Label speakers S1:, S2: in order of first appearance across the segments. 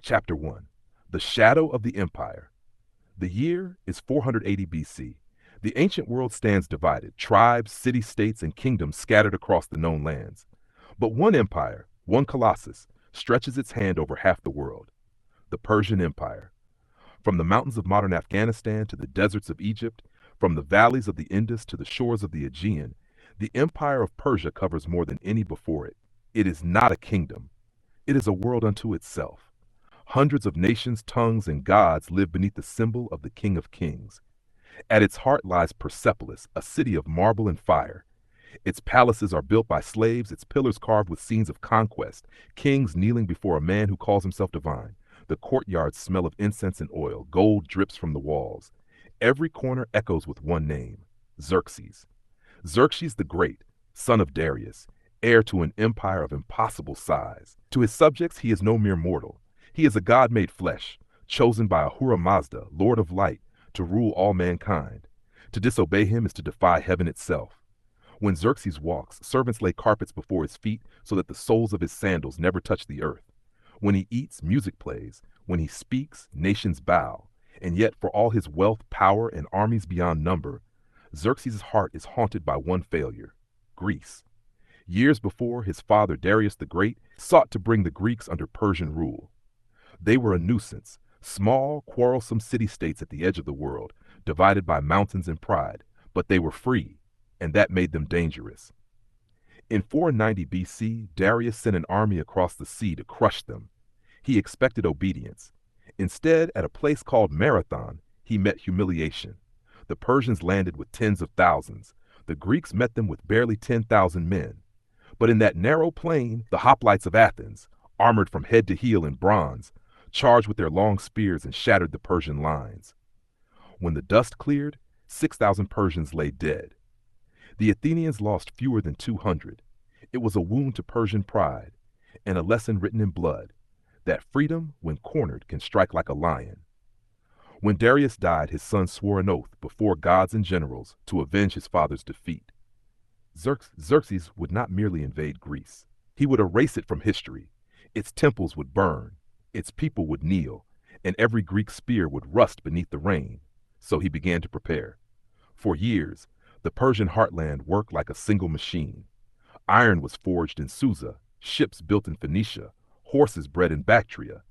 S1: Chapter 1. The Shadow of the Empire. The year is 480 BC. The ancient world stands divided, tribes, city-states, and kingdoms scattered across the known lands. But one empire, one colossus, stretches its hand over half the world, the Persian Empire. From the mountains of modern Afghanistan to the deserts of Egypt, from the valleys of the Indus to the shores of the Aegean, the empire of Persia covers more than any before it. It is not a kingdom. It is a world unto itself. Hundreds of nations, tongues, and gods live beneath the symbol of the King of Kings. At its heart lies Persepolis, a city of marble and fire. Its palaces are built by slaves, its pillars carved with scenes of conquest, kings kneeling before a man who calls himself divine. The courtyards smell of incense and oil, gold drips from the walls. Every corner echoes with one name, Xerxes. Xerxes the Great, son of Darius, heir to an empire of impossible size. To his subjects he is no mere mortal. He is a god made flesh, chosen by Ahura Mazda, Lord of Light, to rule all mankind. To disobey him is to defy heaven itself. When Xerxes walks, servants lay carpets before his feet so that the soles of his sandals never touch the earth. When he eats, music plays. When he speaks, nations bow. And yet, for all his wealth, power, and armies beyond number, Xerxes' heart is haunted by one failure, Greece. Years before, his father Darius the Great sought to bring the Greeks under Persian rule. They were a nuisance, small, quarrelsome city-states at the edge of the world, divided by mountains and pride, but they were free, and that made them dangerous. In 490 BC, Darius sent an army across the sea to crush them. He expected obedience. Instead, at a place called Marathon, he met humiliation. The Persians landed with tens of thousands. The Greeks met them with barely 10,000 men. But in that narrow plain, the hoplites of Athens, armored from head to heel in bronze, charged with their long spears and shattered the Persian lines. When the dust cleared, 6,000 Persians lay dead. The Athenians lost fewer than 200. It was a wound to Persian pride, and a lesson written in blood, that freedom, when cornered, can strike like a lion. When Darius died, his son swore an oath before gods and generals to avenge his father's defeat. Xerxes would not merely invade Greece. He would erase it from history. Its temples would burn, its people would kneel, and every Greek spear would rust beneath the rain. So he began to prepare. For years, the Persian heartland worked like a single machine. Iron was forged in Susa, ships built in Phoenicia, horses bred in Bactria.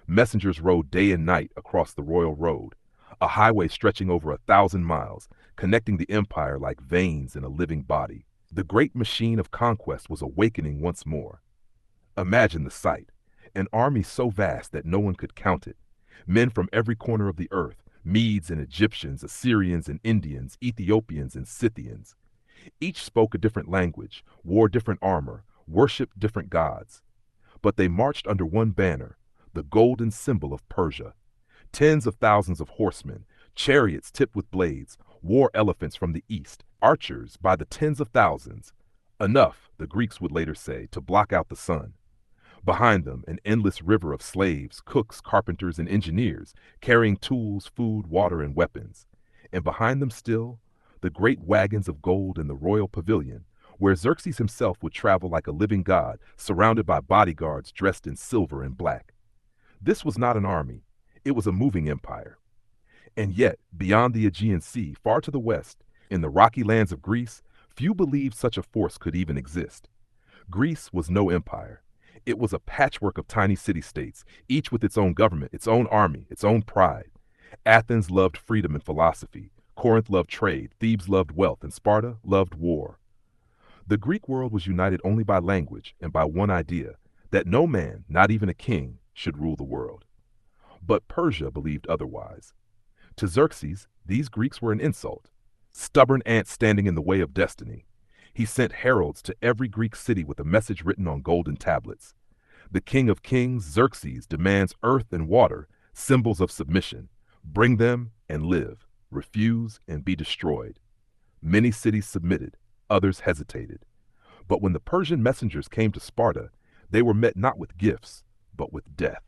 S1: Messengers rode day and night across the royal road, a highway stretching over 1,000 miles, connecting the empire like veins in a living body. The great machine of conquest was awakening once more. Imagine the sight, an army so vast that no one could count it. Men from every corner of the earth, Medes and Egyptians, Assyrians and Indians, Ethiopians and Scythians. Each spoke a different language, wore different armor, worshipped different gods. But they marched under one banner, the golden symbol of Persia. Tens of thousands of horsemen, chariots tipped with blades, war elephants from the east, archers by the tens of thousands. Enough, the Greeks would later say, to block out the sun. Behind them, an endless river of slaves, cooks, carpenters, and engineers, carrying tools, food, water, and weapons. And behind them still, the great wagons of gold in the royal pavilion, where Xerxes himself would travel like a living god, surrounded by bodyguards dressed in silver and black. This was not an army. It was a moving empire. And yet, beyond the Aegean Sea, far to the west, in the rocky lands of Greece, few believed such a force could even exist. Greece was no empire. It was a patchwork of tiny city-states, each with its own government, its own army, its own pride. Athens loved freedom and philosophy. Corinth loved trade. Thebes loved wealth. And Sparta loved war. The Greek world was united only by language and by one idea, that no man, not even a king, should rule the world. But Persia believed otherwise. To Xerxes, these Greeks were an insult, stubborn ants standing in the way of destiny. He sent heralds to every Greek city with a message written on golden tablets. The King of Kings, Xerxes, demands earth and water, symbols of submission. Bring them and live. Refuse and be destroyed. Many cities submitted, others hesitated. But when the Persian messengers came to Sparta, they were met not with gifts, but with death.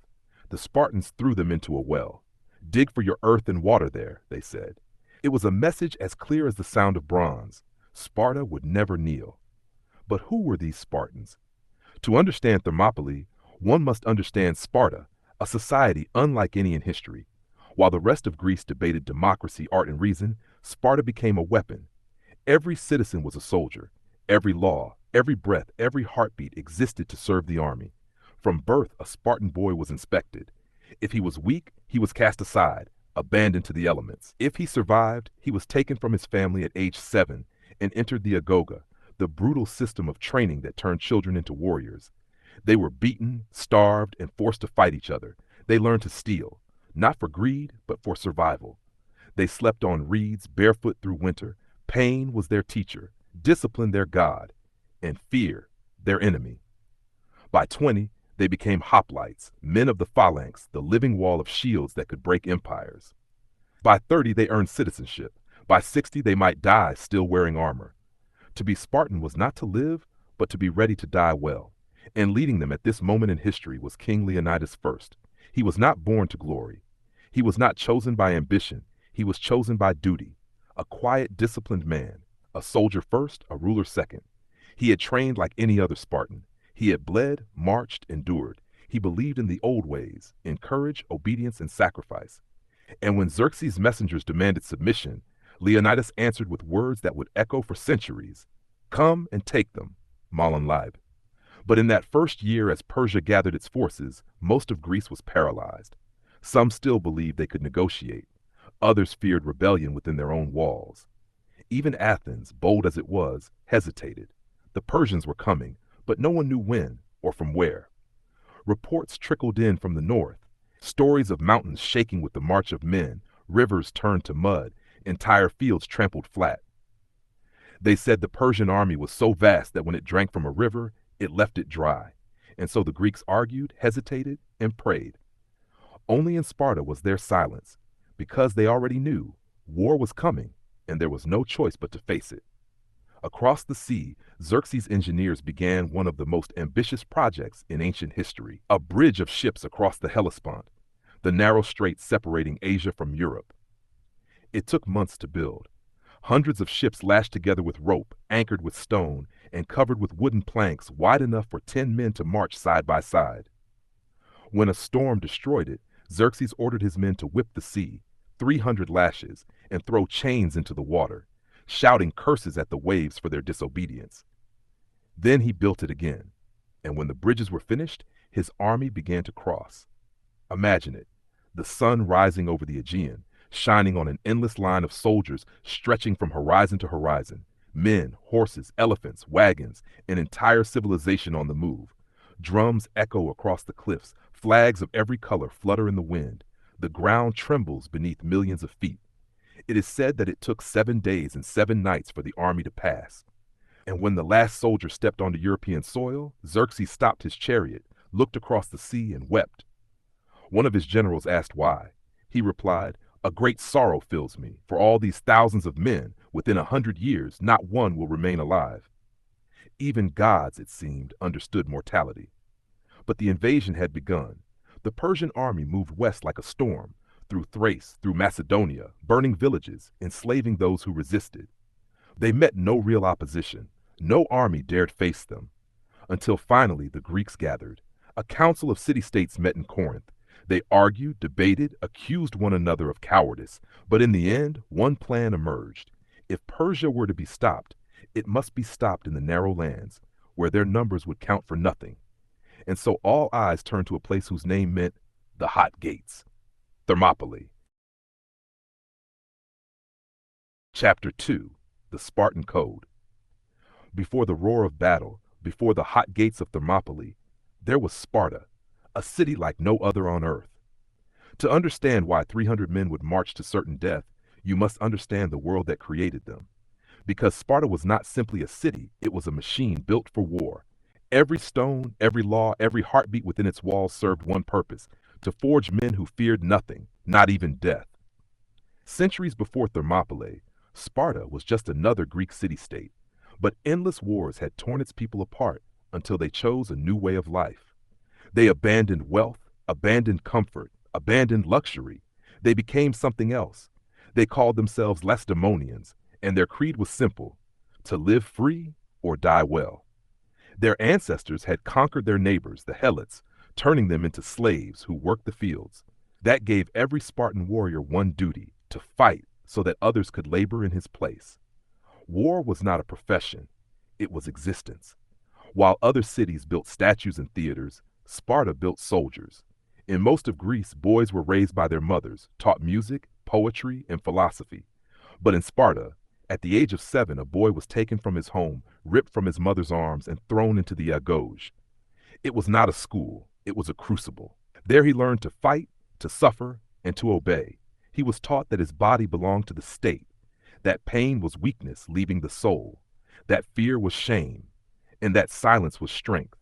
S1: The Spartans threw them into a well. Dig for your earth and water there, they said. It was a message as clear as the sound of bronze. Sparta would never kneel. But who were these Spartans? To understand Thermopylae, one must understand Sparta, a society unlike any in history. While the rest of Greece debated democracy, art, and reason, Sparta became a weapon. Every citizen was a soldier. Every law, every breath, every heartbeat existed to serve the army. From birth, a Spartan boy was inspected. If he was weak, he was cast aside, abandoned to the elements. If he survived, he was taken from his family at age 7 and entered the agoga, the brutal system of training that turned children into warriors. They were beaten, starved, and forced to fight each other. They learned to steal, not for greed, but for survival. They slept on reeds, barefoot through winter. Pain was their teacher, discipline their god, and fear their enemy. By 20, they became hoplites, men of the phalanx, the living wall of shields that could break empires. By 30, they earned citizenship. By 60, they might die still wearing armor. To be Spartan was not to live, but to be ready to die well. And leading them at this moment in history was King Leonidas I. He was not born to glory. He was not chosen by ambition. He was chosen by duty. A quiet, disciplined man, a soldier first, a ruler second. He had trained like any other Spartan. He had bled, marched, endured. He believed in the old ways, in courage, obedience, and sacrifice. And when Xerxes' messengers demanded submission, Leonidas answered with words that would echo for centuries. Come and take them, Malin Lib. But in that first year as Persia gathered its forces, most of Greece was paralyzed. Some still believed they could negotiate. Others feared rebellion within their own walls. Even Athens, bold as it was, hesitated. The Persians were coming, but no one knew when or from where. Reports trickled in from the north, stories of mountains shaking with the march of men, rivers turned to mud, entire fields trampled flat. They said the Persian army was so vast that when it drank from a river, it left it dry. And so the Greeks argued, hesitated, and prayed. Only in Sparta was there silence, because they already knew war was coming, and there was no choice but to face it. Across the sea, Xerxes' engineers began one of the most ambitious projects in ancient history, a bridge of ships across the Hellespont, the narrow strait separating Asia from Europe. It took months to build. Hundreds of ships lashed together with rope, anchored with stone, and covered with wooden planks wide enough for 10 men to march side by side. When a storm destroyed it, Xerxes ordered his men to whip the sea, 300 lashes, and throw chains into the water, shouting curses at the waves for their disobedience. Then he built it again, and when the bridges were finished, his army began to cross. Imagine it, the sun rising over the Aegean, shining on an endless line of soldiers stretching from horizon to horizon, men, horses, elephants, wagons, an entire civilization on the move. Drums echo across the cliffs, flags of every color flutter in the wind. The ground trembles beneath millions of feet. It is said that it took 7 days and 7 nights for the army to pass. And when the last soldier stepped onto European soil, Xerxes stopped his chariot, looked across the sea, and wept. One of his generals asked why. He replied, "A great sorrow fills me. For all these thousands of men, within 100 years, not one will remain alive." Even gods, it seemed, understood mortality. But the invasion had begun. The Persian army moved west like a storm, through Thrace, through Macedonia, burning villages, enslaving those who resisted. They met no real opposition. No army dared face them. Until finally the Greeks gathered. A council of city-states met in Corinth. They argued, debated, accused one another of cowardice. But in the end, one plan emerged. If Persia were to be stopped, it must be stopped in the narrow lands, where their numbers would count for nothing. And so all eyes turned to a place whose name meant the Hot Gates. Thermopylae. Chapter 2. The Spartan Code. Before the roar of battle, before the hot gates of Thermopylae, there was Sparta, a city like no other on earth. To understand why 300 men would march to certain death, you must understand the world that created them. Because Sparta was not simply a city, it was a machine built for war. Every stone, every law, every heartbeat within its walls served one purpose: to forge men who feared nothing, not even death. Centuries before Thermopylae, Sparta was just another Greek city-state, but endless wars had torn its people apart until they chose a new way of life. They abandoned wealth, abandoned comfort, abandoned luxury. They became something else. They called themselves Lacedaemonians, and their creed was simple: to live free or die well. Their ancestors had conquered their neighbors, the Helots, turning them into slaves who worked the fields. That gave every Spartan warrior one duty: to fight so that others could labor in his place. War was not a profession, it was existence. While other cities built statues and theaters, Sparta built soldiers. In most of Greece, boys were raised by their mothers, taught music, poetry, and philosophy. But in Sparta, at the age of 7, a boy was taken from his home, ripped from his mother's arms, and thrown into the agoge. It was not a school, it was a crucible. There he learned to fight, to suffer, and to obey. He was taught that his body belonged to the state, that pain was weakness leaving the soul, that fear was shame, and that silence was strength.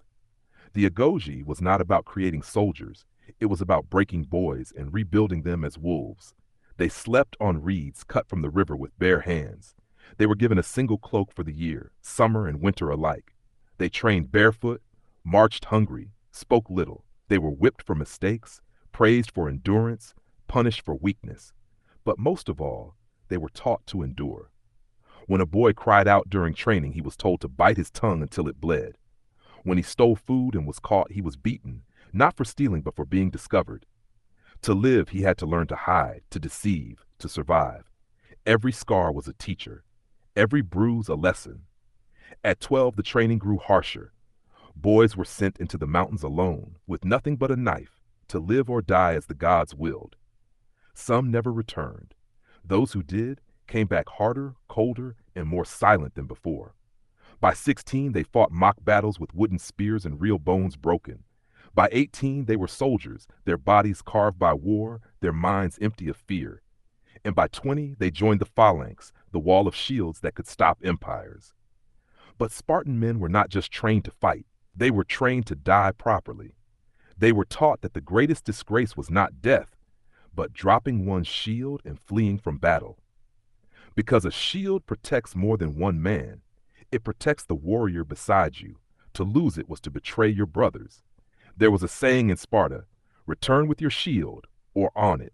S1: The agoge was not about creating soldiers, it was about breaking boys and rebuilding them as wolves. They slept on reeds cut from the river with bare hands. They were given a single cloak for the year, summer and winter alike. They trained barefoot, marched hungry, spoke little. They were whipped for mistakes, praised for endurance, punished for weakness. But most of all, they were taught to endure. When a boy cried out during training, he was told to bite his tongue until it bled. When he stole food and was caught, he was beaten, not for stealing but for being discovered. To live, he had to learn to hide, to deceive, to survive. Every scar was a teacher, every bruise a lesson. At 12, the training grew harsher. Boys were sent into the mountains alone, with nothing but a knife, to live or die as the gods willed. Some never returned. Those who did came back harder, colder, and more silent than before. By 16, they fought mock battles with wooden spears and real bones broken. By 18, they were soldiers, their bodies carved by war, their minds empty of fear. And by 20, they joined the phalanx, the wall of shields that could stop empires. But Spartan men were not just trained to fight, they were trained to die properly. They were taught that the greatest disgrace was not death, but dropping one's shield and fleeing from battle. Because a shield protects more than one man, it protects the warrior beside you. To lose it was to betray your brothers. There was a saying in Sparta, "Return with your shield, or on it."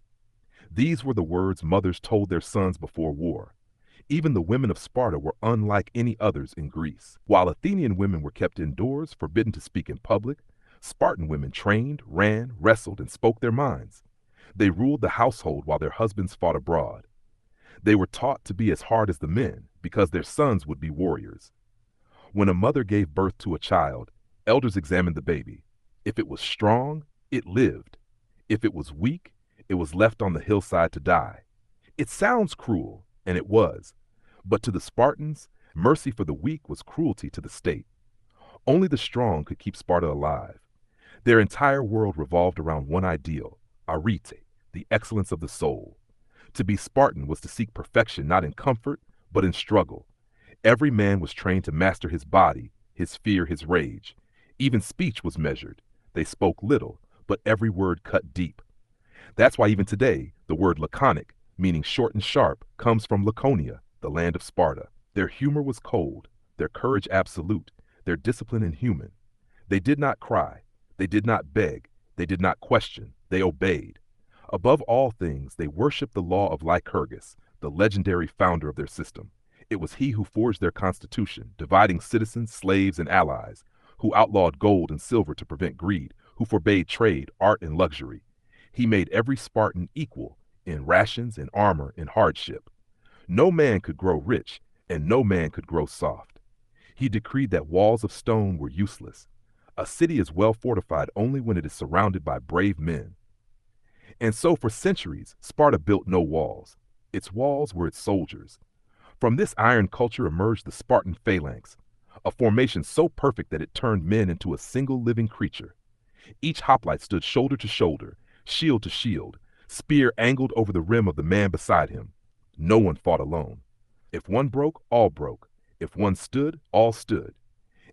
S1: These were the words mothers told their sons before war. Even the women of Sparta were unlike any others in Greece. While Athenian women were kept indoors, forbidden to speak in public, Spartan women trained, ran, wrestled, and spoke their minds. They ruled the household while their husbands fought abroad. They were taught to be as hard as the men, because their sons would be warriors. When a mother gave birth to a child, elders examined the baby. If it was strong, it lived. If it was weak, it was left on the hillside to die. It sounds cruel, and it was. But to the Spartans, mercy for the weak was cruelty to the state. Only the strong could keep Sparta alive. Their entire world revolved around one ideal, arete, the excellence of the soul. To be Spartan was to seek perfection not in comfort, but in struggle. Every man was trained to master his body, his fear, his rage. Even speech was measured. They spoke little, but every word cut deep. That's why even today, the word laconic, meaning short and sharp, comes from Laconia, the land of Sparta. Their humor was cold, their courage absolute, their discipline inhuman. They did not cry, they did not beg, they did not question, they obeyed. Above all things, they worshiped the law of Lycurgus, the legendary founder of their system. It was he who forged their constitution, dividing citizens, slaves, and allies, who outlawed gold and silver to prevent greed, who forbade trade, art, and luxury. He made every Spartan equal in rations, in armor, in hardship. No man could grow rich, and no man could grow soft. He decreed that walls of stone were useless. A city is well fortified only when it is surrounded by brave men. And so for centuries, Sparta built no walls. Its walls were its soldiers. From this iron culture emerged the Spartan phalanx, a formation so perfect that it turned men into a single living creature. Each hoplite stood shoulder to shoulder, shield to shield, spear angled over the rim of the man beside him. No one fought alone. If one broke, all broke. If one stood, all stood.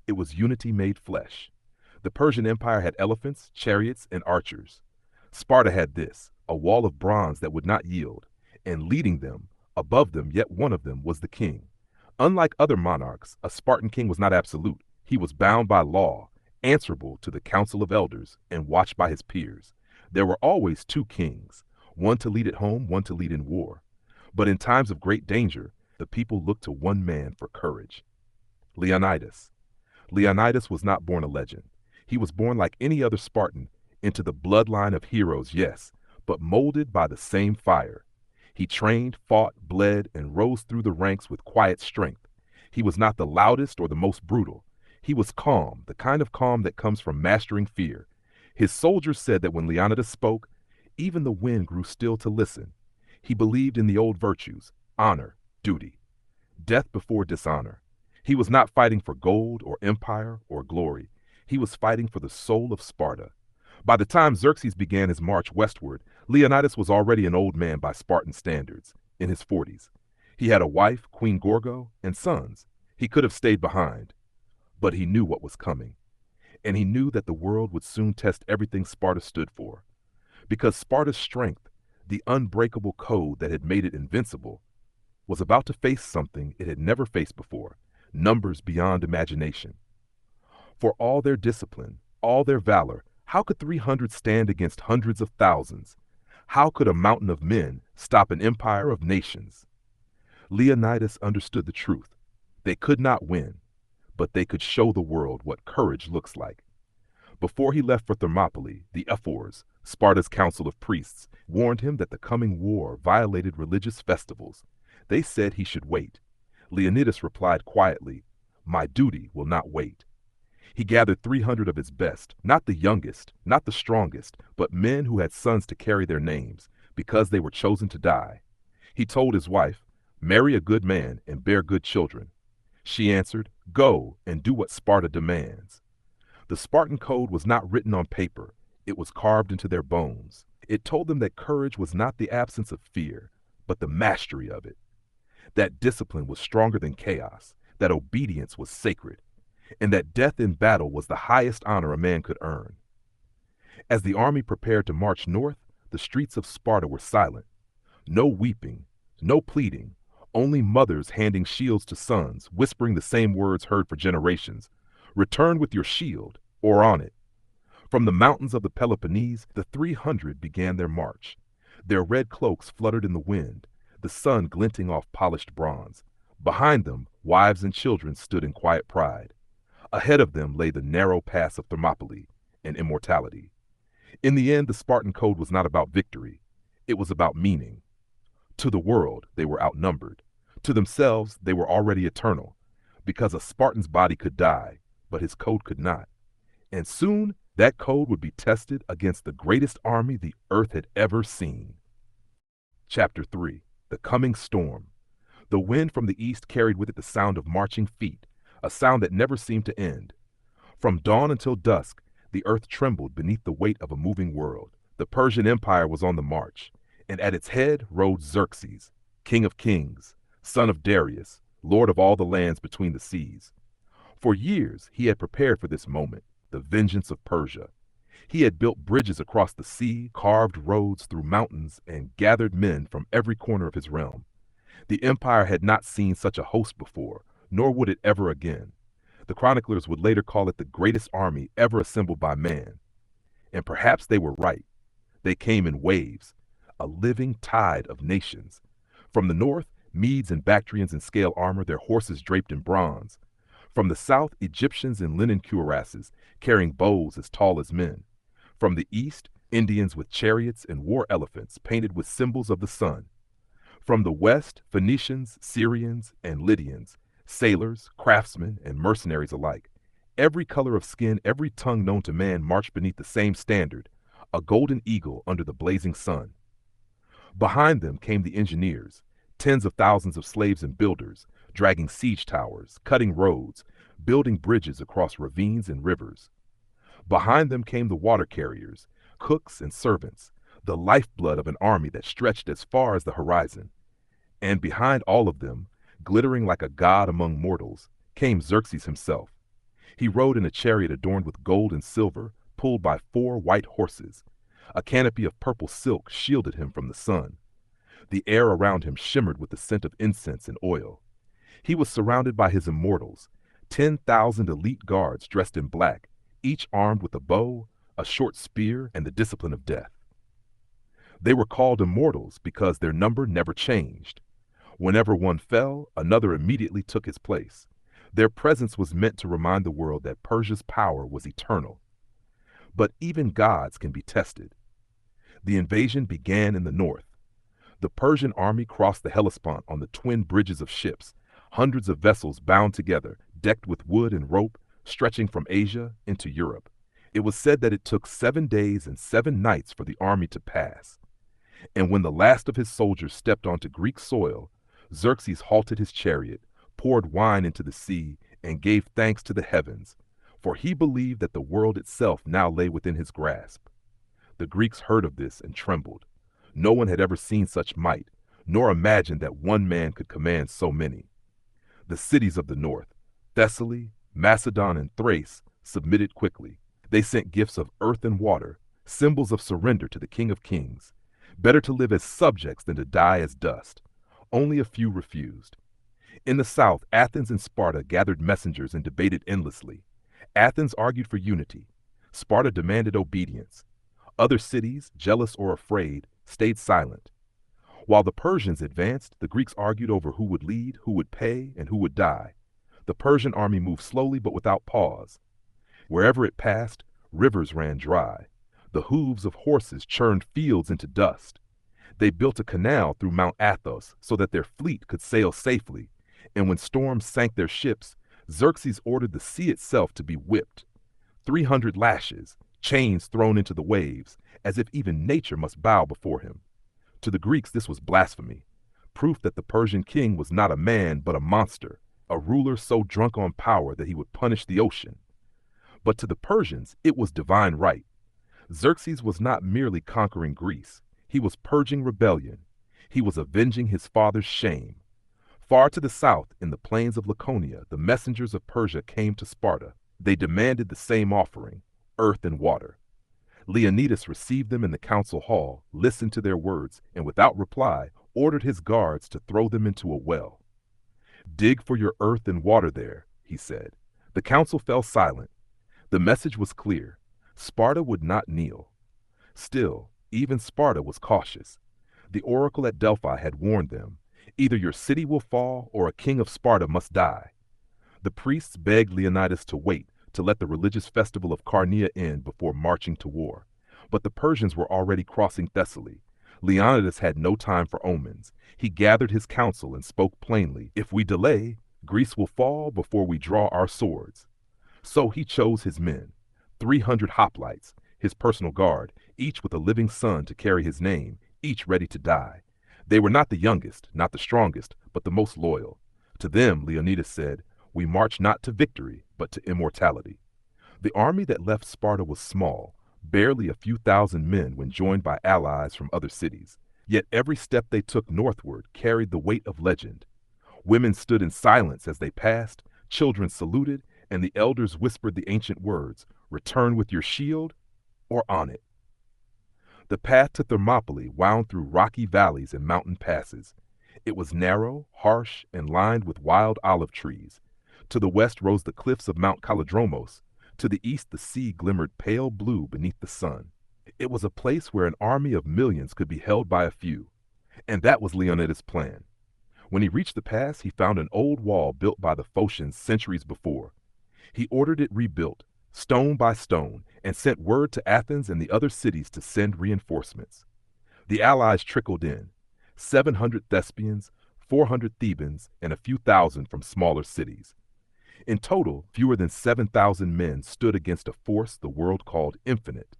S1: It was unity made flesh. The Persian Empire had elephants, chariots, and archers. Sparta had this, a wall of bronze that would not yield, and leading them, above them yet one of them, was the king. Unlike other monarchs, a Spartan king was not absolute. He was bound by law, answerable to the council of elders, and watched by his peers. There were always two kings, one to lead at home, one to lead in war. But in times of great danger, the people looked to one man for courage. Leonidas. Leonidas was not born a legend. He was born like any other Spartan, into the bloodline of heroes, yes, but molded by the same fire. He trained, fought, bled, and rose through the ranks with quiet strength. He was not the loudest or the most brutal. He was calm, the kind of calm that comes from mastering fear. His soldiers said that when Leonidas spoke, even the wind grew still to listen. He believed in the old virtues: honor, duty, death before dishonor. He was not fighting for gold or empire or glory. He was fighting for the soul of Sparta. By the time Xerxes began his march westward, Leonidas was already an old man by Spartan standards, in his 40s. He had a wife, Queen Gorgo, and sons. He could have stayed behind, but he knew what was coming. And he knew that the world would soon test everything Sparta stood for. Because Sparta's strength, the unbreakable code that had made it invincible, was about to face something it had never faced before: numbers beyond imagination. For all their discipline, all their valor, how could 300 stand against hundreds of thousands? How could a mountain of men stop an empire of nations? Leonidas understood the truth. They could not win, but they could show the world what courage looks like. Before he left for Thermopylae, the Ephors, Sparta's council of priests, warned him that the coming war violated religious festivals. They said he should wait. Leonidas replied quietly, "My duty will not wait." He gathered 300 of his best, not the youngest, not the strongest, but men who had sons to carry their names, because they were chosen to die. He told his wife, "Marry a good man and bear good children." She answered, "Go and do what Sparta demands." The Spartan Code was not written on paper. It was carved into their bones. It told them that courage was not the absence of fear, but the mastery of it. That discipline was stronger than chaos, that obedience was sacred, and that death in battle was the highest honor a man could earn. As the army prepared to march north, the streets of Sparta were silent. No weeping, no pleading, only mothers handing shields to sons, whispering the same words heard for generations: "Return with your shield, or on it." From the mountains of the Peloponnese, the 300 began their march. Their red cloaks fluttered in the wind, the sun glinting off polished bronze. Behind them, wives and children stood in quiet pride. Ahead of them lay the narrow pass of Thermopylae and immortality. In the end, the Spartan Code was not about victory. It was about meaning. To the world, they were outnumbered. To themselves, they were already eternal, because a Spartan's body could die, but his code could not. And soon, that code would be tested against the greatest army the earth had ever seen. Chapter 3: The Coming Storm. The wind from the east carried with it the sound of marching feet, a sound that never seemed to end. From dawn until dusk, the earth trembled beneath the weight of a moving world. The Persian Empire was on the march, and at its head rode Xerxes, king of kings, son of Darius, lord of all the lands between the seas. For years he had prepared for this moment, the vengeance of Persia. He had built bridges across the sea, carved roads through mountains, and gathered men from every corner of his realm. The empire had not seen such a host before, nor would it ever again. The chroniclers would later call it the greatest army ever assembled by man. And perhaps they were right. They came in waves, a living tide of nations. From the north, Medes and Bactrians in scale armor, their horses draped in bronze. From the south, Egyptians in linen cuirasses, carrying bows as tall as men. From the east, Indians with chariots and war elephants painted with symbols of the sun. From the west, Phoenicians, Syrians, and Lydians, sailors, craftsmen, and mercenaries alike. Every color of skin, every tongue known to man marched beneath the same standard, a golden eagle under the blazing sun. Behind them came the engineers, tens of thousands of slaves and builders, dragging siege towers, cutting roads, building bridges across ravines and rivers. Behind them came the water carriers, cooks and servants, the lifeblood of an army that stretched as far as the horizon. And behind all of them, glittering like a god among mortals, came Xerxes himself. He rode in a chariot adorned with gold and silver, pulled by 4 white horses. A canopy of purple silk shielded him from the sun. The air around him shimmered with the scent of incense and oil. He was surrounded by his immortals, 10,000 elite guards dressed in black, each armed with a bow, a short spear, and the discipline of death. They were called immortals because their number never changed. Whenever one fell, another immediately took his place. Their presence was meant to remind the world that Persia's power was eternal. But even gods can be tested. The invasion began in the north. The Persian army crossed the Hellespont on the twin bridges of ships, hundreds of vessels bound together, decked with wood and rope, stretching from Asia into Europe. It was said that it took 7 days and 7 nights for the army to pass. And when the last of his soldiers stepped onto Greek soil, Xerxes halted his chariot, poured wine into the sea, and gave thanks to the heavens, for he believed that the world itself now lay within his grasp. The Greeks heard of this and trembled. No one had ever seen such might, nor imagined that one man could command so many. The cities of the north, Thessaly, Macedon, and Thrace, submitted quickly. They sent gifts of earth and water, symbols of surrender to the King of Kings. Better to live as subjects than to die as dust. Only a few refused. In the south, Athens and Sparta gathered messengers and debated endlessly. Athens argued for unity. Sparta demanded obedience. Other cities, jealous or afraid, stayed silent. While the Persians advanced, the Greeks argued over who would lead, who would pay, and who would die. The Persian army moved slowly but without pause. Wherever it passed, rivers ran dry. The hooves of horses churned fields into dust. They built a canal through Mount Athos so that their fleet could sail safely, and when storms sank their ships, Xerxes ordered the sea itself to be whipped. 300 lashes, chains thrown into the waves, as if even nature must bow before him. To the Greeks this was blasphemy, proof that the Persian king was not a man but a monster, a ruler so drunk on power that he would punish the ocean. But to the Persians it was divine right. Xerxes was not merely conquering Greece, he was purging rebellion. He was avenging his father's shame. Far to the south, in the plains of Laconia, the messengers of Persia came to Sparta. They demanded the same offering, earth and water. Leonidas received them in the council hall, listened to their words, and without reply, ordered his guards to throw them into a well. "Dig for your earth and water there," he said. The council fell silent. The message was clear. Sparta would not kneel. Still, even Sparta was cautious. The oracle at Delphi had warned them, either your city will fall or a king of Sparta must die. The priests begged Leonidas to wait, to let the religious festival of Carnea end before marching to war. But the Persians were already crossing Thessaly. Leonidas had no time for omens. He gathered his council and spoke plainly. If we delay, Greece will fall before we draw our swords. So he chose his men, 300 hoplites, his personal guard, each with a living son to carry his name, each ready to die. They were not the youngest, not the strongest, but the most loyal. To them, Leonidas said, "We march not to victory, but to immortality." The army that left Sparta was small, barely a few thousand men when joined by allies from other cities. Yet every step they took northward carried the weight of legend. Women stood in silence as they passed, children saluted, and the elders whispered the ancient words, "Return with your shield or on it." The path to Thermopylae wound through rocky valleys and mountain passes. It was narrow, harsh, and lined with wild olive trees. To the west rose the cliffs of Mount Kallidromos. To the east the sea glimmered pale blue beneath the sun. It was a place where an army of millions could be held by a few. And that was Leonidas' plan. When he reached the pass, he found an old wall built by the Phocians centuries before. He ordered it rebuilt, stone by stone, and sent word to Athens and the other cities to send reinforcements. The allies trickled in, 700 Thespians, 400 Thebans, and a few thousand from smaller cities. In total, fewer than 7,000 men stood against a force the world called infinite.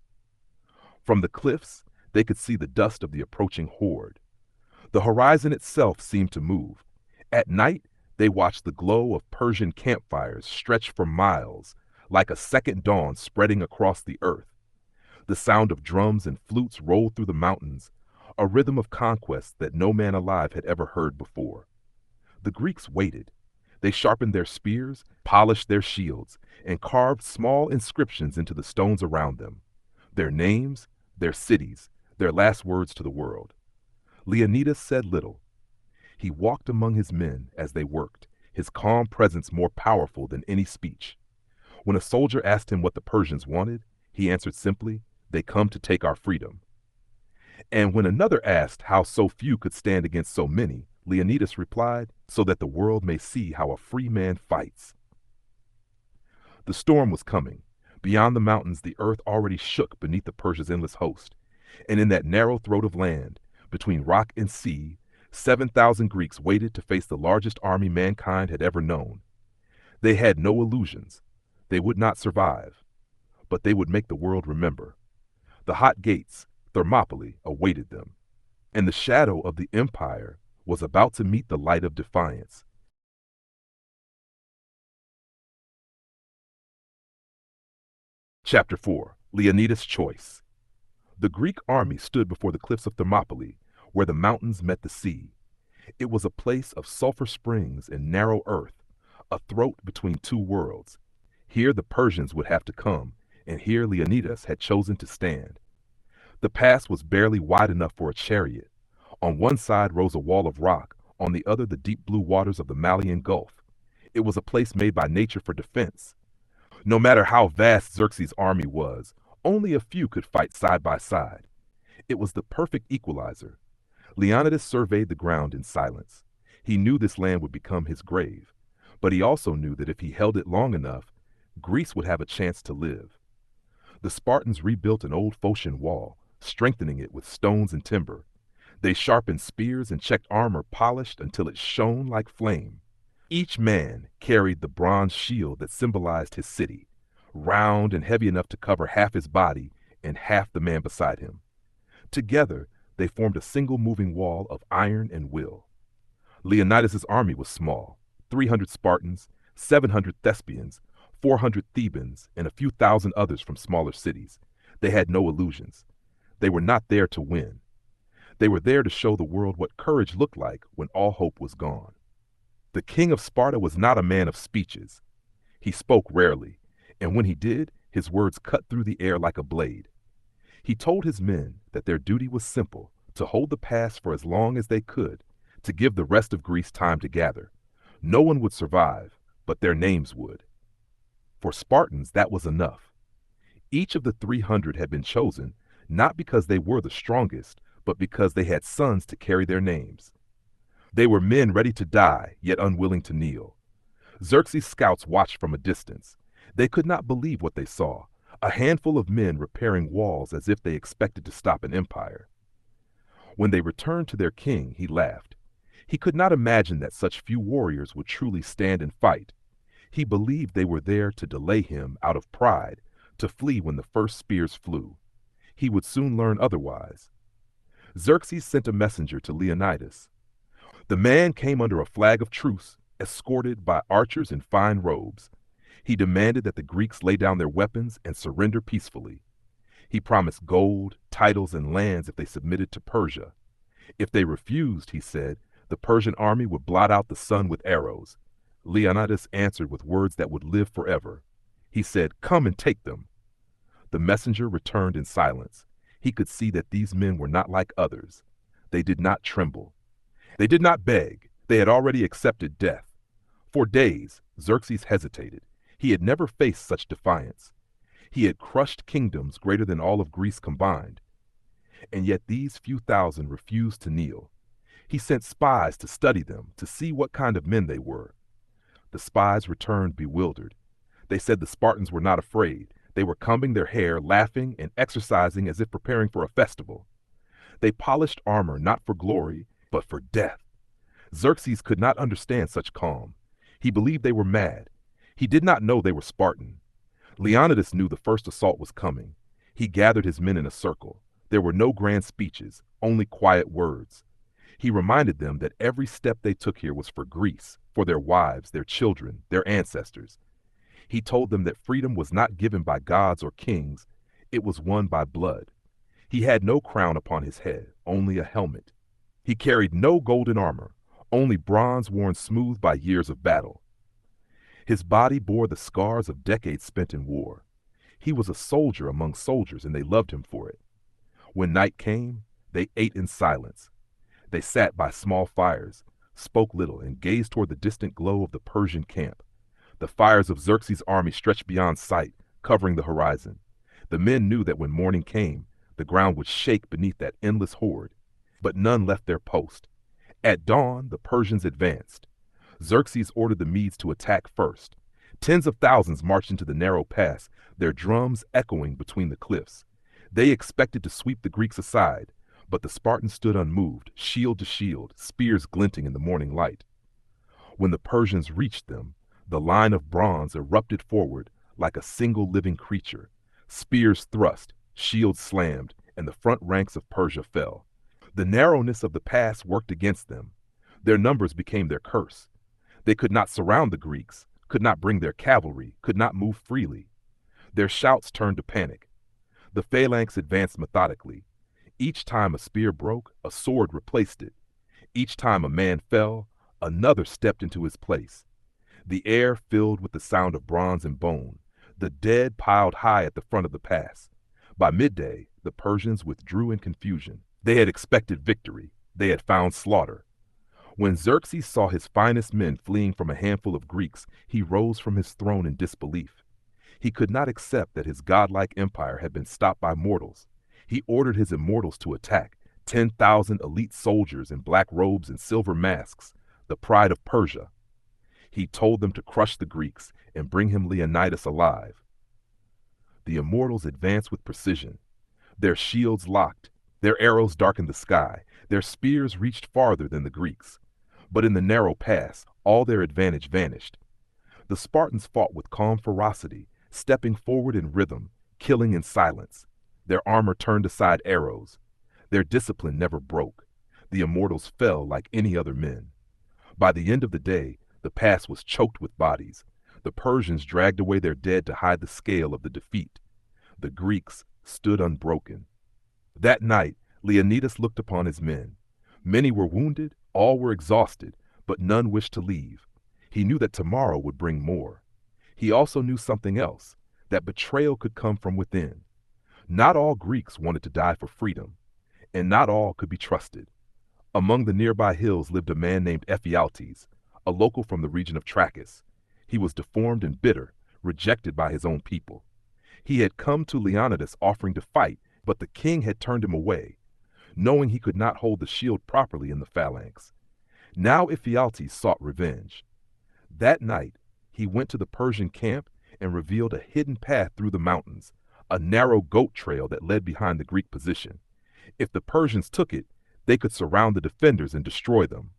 S1: From the cliffs, they could see the dust of the approaching horde. The horizon itself seemed to move. At night, they watched the glow of Persian campfires stretch for miles, like a second dawn spreading across the earth. The sound of drums and flutes rolled through the mountains, a rhythm of conquest that no man alive had ever heard before. The Greeks waited. They sharpened their spears, polished their shields, and carved small inscriptions into the stones around them. Their names, their cities, their last words to the world. Leonidas said little. He walked among his men as they worked, his calm presence more powerful than any speech. When a soldier asked him what the Persians wanted, he answered simply, "They come to take our freedom." And when another asked how so few could stand against so many, Leonidas replied, "So that the world may see how a free man fights." The storm was coming. Beyond the mountains, the earth already shook beneath the Persia's endless host. And in that narrow throat of land, between rock and sea, 7,000 Greeks waited to face the largest army mankind had ever known. They had no illusions. They would not survive, but they would make the world remember. The hot gates, Thermopylae, awaited them, and the shadow of the empire was about to meet the light of defiance. Chapter 4. Leonidas Choice. The Greek army stood before the cliffs of Thermopylae, where the mountains met the sea. It was a place of sulfur springs and narrow earth, a throat between two worlds. Here the Persians would have to come, and here Leonidas had chosen to stand. The pass was barely wide enough for a chariot. On one side rose a wall of rock, on the other the deep blue waters of the Malian Gulf. It was a place made by nature for defense. No matter how vast Xerxes' army was, only a few could fight side by side. It was the perfect equalizer. Leonidas surveyed the ground in silence. He knew this land would become his grave, but he also knew that if he held it long enough, Greece would have a chance to live. The Spartans rebuilt an old Phocian wall, strengthening it with stones and timber. They sharpened spears and checked armor polished until it shone like flame. Each man carried the bronze shield that symbolized his city, round and heavy enough to cover half his body and half the man beside him. Together, they formed a single moving wall of iron and will. Leonidas's army was small, 300 Spartans, 700 Thespians, 400 Thebans, and a few thousand others from smaller cities. They had no illusions. They were not there to win. They were there to show the world what courage looked like when all hope was gone. The king of Sparta was not a man of speeches. He spoke rarely, and when he did, his words cut through the air like a blade. He told his men that their duty was simple, to hold the pass for as long as they could, to give the rest of Greece time to gather. No one would survive, but their names would. For Spartans, that was enough. Each of the 300 had been chosen, not because they were the strongest, but because they had sons to carry their names. They were men ready to die, yet unwilling to kneel. Xerxes' scouts watched from a distance. They could not believe what they saw, a handful of men repairing walls as if they expected to stop an empire. When they returned to their king, he laughed. He could not imagine that such few warriors would truly stand and fight. He believed they were there to delay him out of pride, to flee when the first spears flew. He would soon learn otherwise. Xerxes sent a messenger to Leonidas. The man came under a flag of truce, escorted by archers in fine robes. He demanded that the Greeks lay down their weapons and surrender peacefully. He promised gold, titles, and lands if they submitted to Persia. If they refused, he said, the Persian army would blot out the sun with arrows. Leonidas answered with words that would live forever. He said, "Come and take them." The messenger returned in silence. He could see that these men were not like others. They did not tremble. They did not beg. They had already accepted death. For days, Xerxes hesitated. He had never faced such defiance. He had crushed kingdoms greater than all of Greece combined. And yet these few thousand refused to kneel. He sent spies to study them, to see what kind of men they were. The spies returned bewildered. They said the Spartans were not afraid. They were combing their hair, laughing, and exercising as if preparing for a festival. They polished armor not for glory, but for death. Xerxes could not understand such calm. He believed they were mad. He did not know they were Spartan. Leonidas knew the first assault was coming. He gathered his men in a circle. There were no grand speeches, only quiet words. He reminded them that every step they took here was for Greece, for their wives, their children, their ancestors. He told them that freedom was not given by gods or kings, it was won by blood. He had no crown upon his head, only a helmet. He carried no golden armor, only bronze worn smooth by years of battle. His body bore the scars of decades spent in war. He was a soldier among soldiers, and they loved him for it. When night came, they ate in silence. They sat by small fires, spoke little, and gazed toward the distant glow of the Persian camp. The fires of Xerxes' army stretched beyond sight, covering the horizon. The men knew that when morning came, the ground would shake beneath that endless horde. But none left their post. At dawn, the Persians advanced. Xerxes ordered the Medes to attack first. Tens of thousands marched into the narrow pass, their drums echoing between the cliffs. They expected to sweep the Greeks aside, but the Spartans stood unmoved, shield to shield, spears glinting in the morning light. When the Persians reached them, the line of bronze erupted forward like a single living creature. Spears thrust, shields slammed, and the front ranks of Persia fell. The narrowness of the pass worked against them. Their numbers became their curse. They could not surround the Greeks, could not bring their cavalry, could not move freely. Their shouts turned to panic. The phalanx advanced methodically. Each time a spear broke, a sword replaced it. Each time a man fell, another stepped into his place. The air filled with the sound of bronze and bone. The dead piled high at the front of the pass. By midday, the Persians withdrew in confusion. They had expected victory. They had found slaughter. When Xerxes saw his finest men fleeing from a handful of Greeks, he rose from his throne in disbelief. He could not accept that his godlike empire had been stopped by mortals. He ordered his immortals to attack, 10,000 elite soldiers in black robes and silver masks, the pride of Persia. He told them to crush the Greeks and bring him Leonidas alive. The immortals advanced with precision. Their shields locked, their arrows darkened the sky, their spears reached farther than the Greeks. But in the narrow pass, all their advantage vanished. The Spartans fought with calm ferocity, stepping forward in rhythm, killing in silence. Their armor turned aside arrows. Their discipline never broke. The immortals fell like any other men. By the end of the day, the pass was choked with bodies. The Persians dragged away their dead to hide the scale of the defeat. The Greeks stood unbroken. That night, Leonidas looked upon his men. Many were wounded, all were exhausted, but none wished to leave. He knew that tomorrow would bring more. He also knew something else, that betrayal could come from within. Not all Greeks wanted to die for freedom, and not all could be trusted. Among the nearby hills lived a man named Ephialtes, a local from the region of Trachis. He was deformed and bitter, rejected by his own people. He had come to Leonidas offering to fight, but the king had turned him away, knowing he could not hold the shield properly in the phalanx. Now Ephialtes sought revenge. That night, he went to the Persian camp and revealed a hidden path through the mountains, a narrow goat trail that led behind the Greek position. If the Persians took it, they could surround the defenders and destroy them.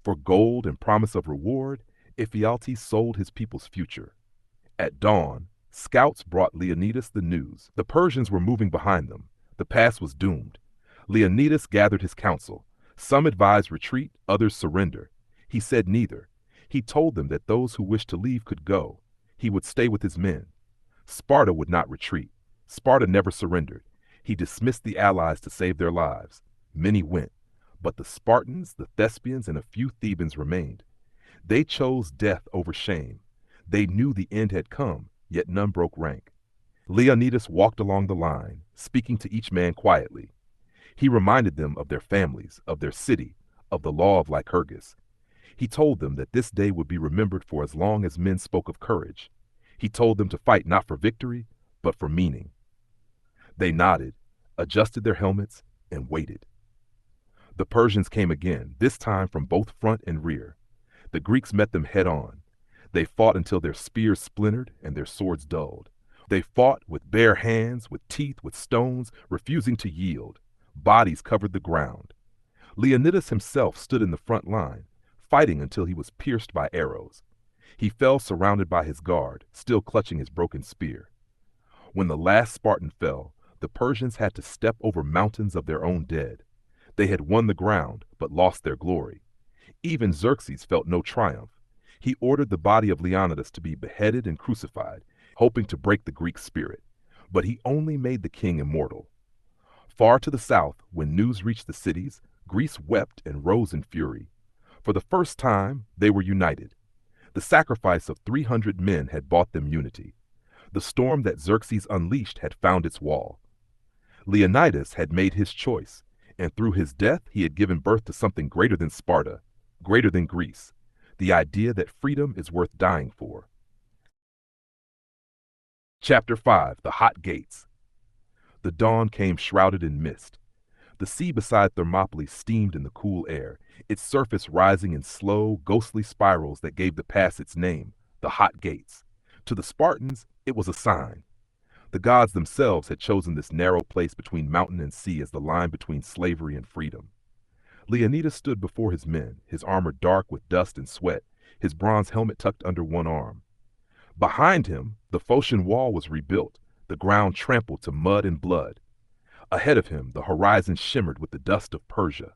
S1: For gold and promise of reward, Ephialtes sold his people's future. At dawn, scouts brought Leonidas the news. The Persians were moving behind them. The pass was doomed. Leonidas gathered his council. Some advised retreat, others surrender. He said neither. He told them that those who wished to leave could go. He would stay with his men. Sparta would not retreat. Sparta never surrendered. He dismissed the allies to save their lives. Many went, but the Spartans, the Thespians, and a few Thebans remained. They chose death over shame. They knew the end had come, yet none broke rank. Leonidas walked along the line, speaking to each man quietly. He reminded them of their families, of their city, of the law of Lycurgus. He told them that this day would be remembered for as long as men spoke of courage. He told them to fight not for victory, but for meaning. They nodded, adjusted their helmets, and waited. The Persians came again, this time from both front and rear. The Greeks met them head on. They fought until their spears splintered and their swords dulled. They fought with bare hands, with teeth, with stones, refusing to yield. Bodies covered the ground. Leonidas himself stood in the front line, fighting until he was pierced by arrows. He fell surrounded by his guard, still clutching his broken spear. When the last Spartan fell, the Persians had to step over mountains of their own dead. They had won the ground, but lost their glory. Even Xerxes felt no triumph. He ordered the body of Leonidas to be beheaded and crucified, hoping to break the Greek spirit. But he only made the king immortal. Far to the south, when news reached the cities, Greece wept and rose in fury. For the first time, they were united. The sacrifice of 300 men had bought them unity. The storm that Xerxes unleashed had found its wall. Leonidas had made his choice, and through his death he had given birth to something greater than Sparta, greater than Greece, the idea that freedom is worth dying for. Chapter 5: The Hot Gates. The dawn came shrouded in mist. The sea beside Thermopylae steamed in the cool air, its surface rising in slow, ghostly spirals that gave the pass its name, the Hot Gates. To the Spartans, it was a sign. The gods themselves had chosen this narrow place between mountain and sea as the line between slavery and freedom. Leonidas stood before his men, his armor dark with dust and sweat, his bronze helmet tucked under one arm. Behind him, the Phocian wall was rebuilt, the ground trampled to mud and blood. Ahead of him, the horizon shimmered with the dust of Persia.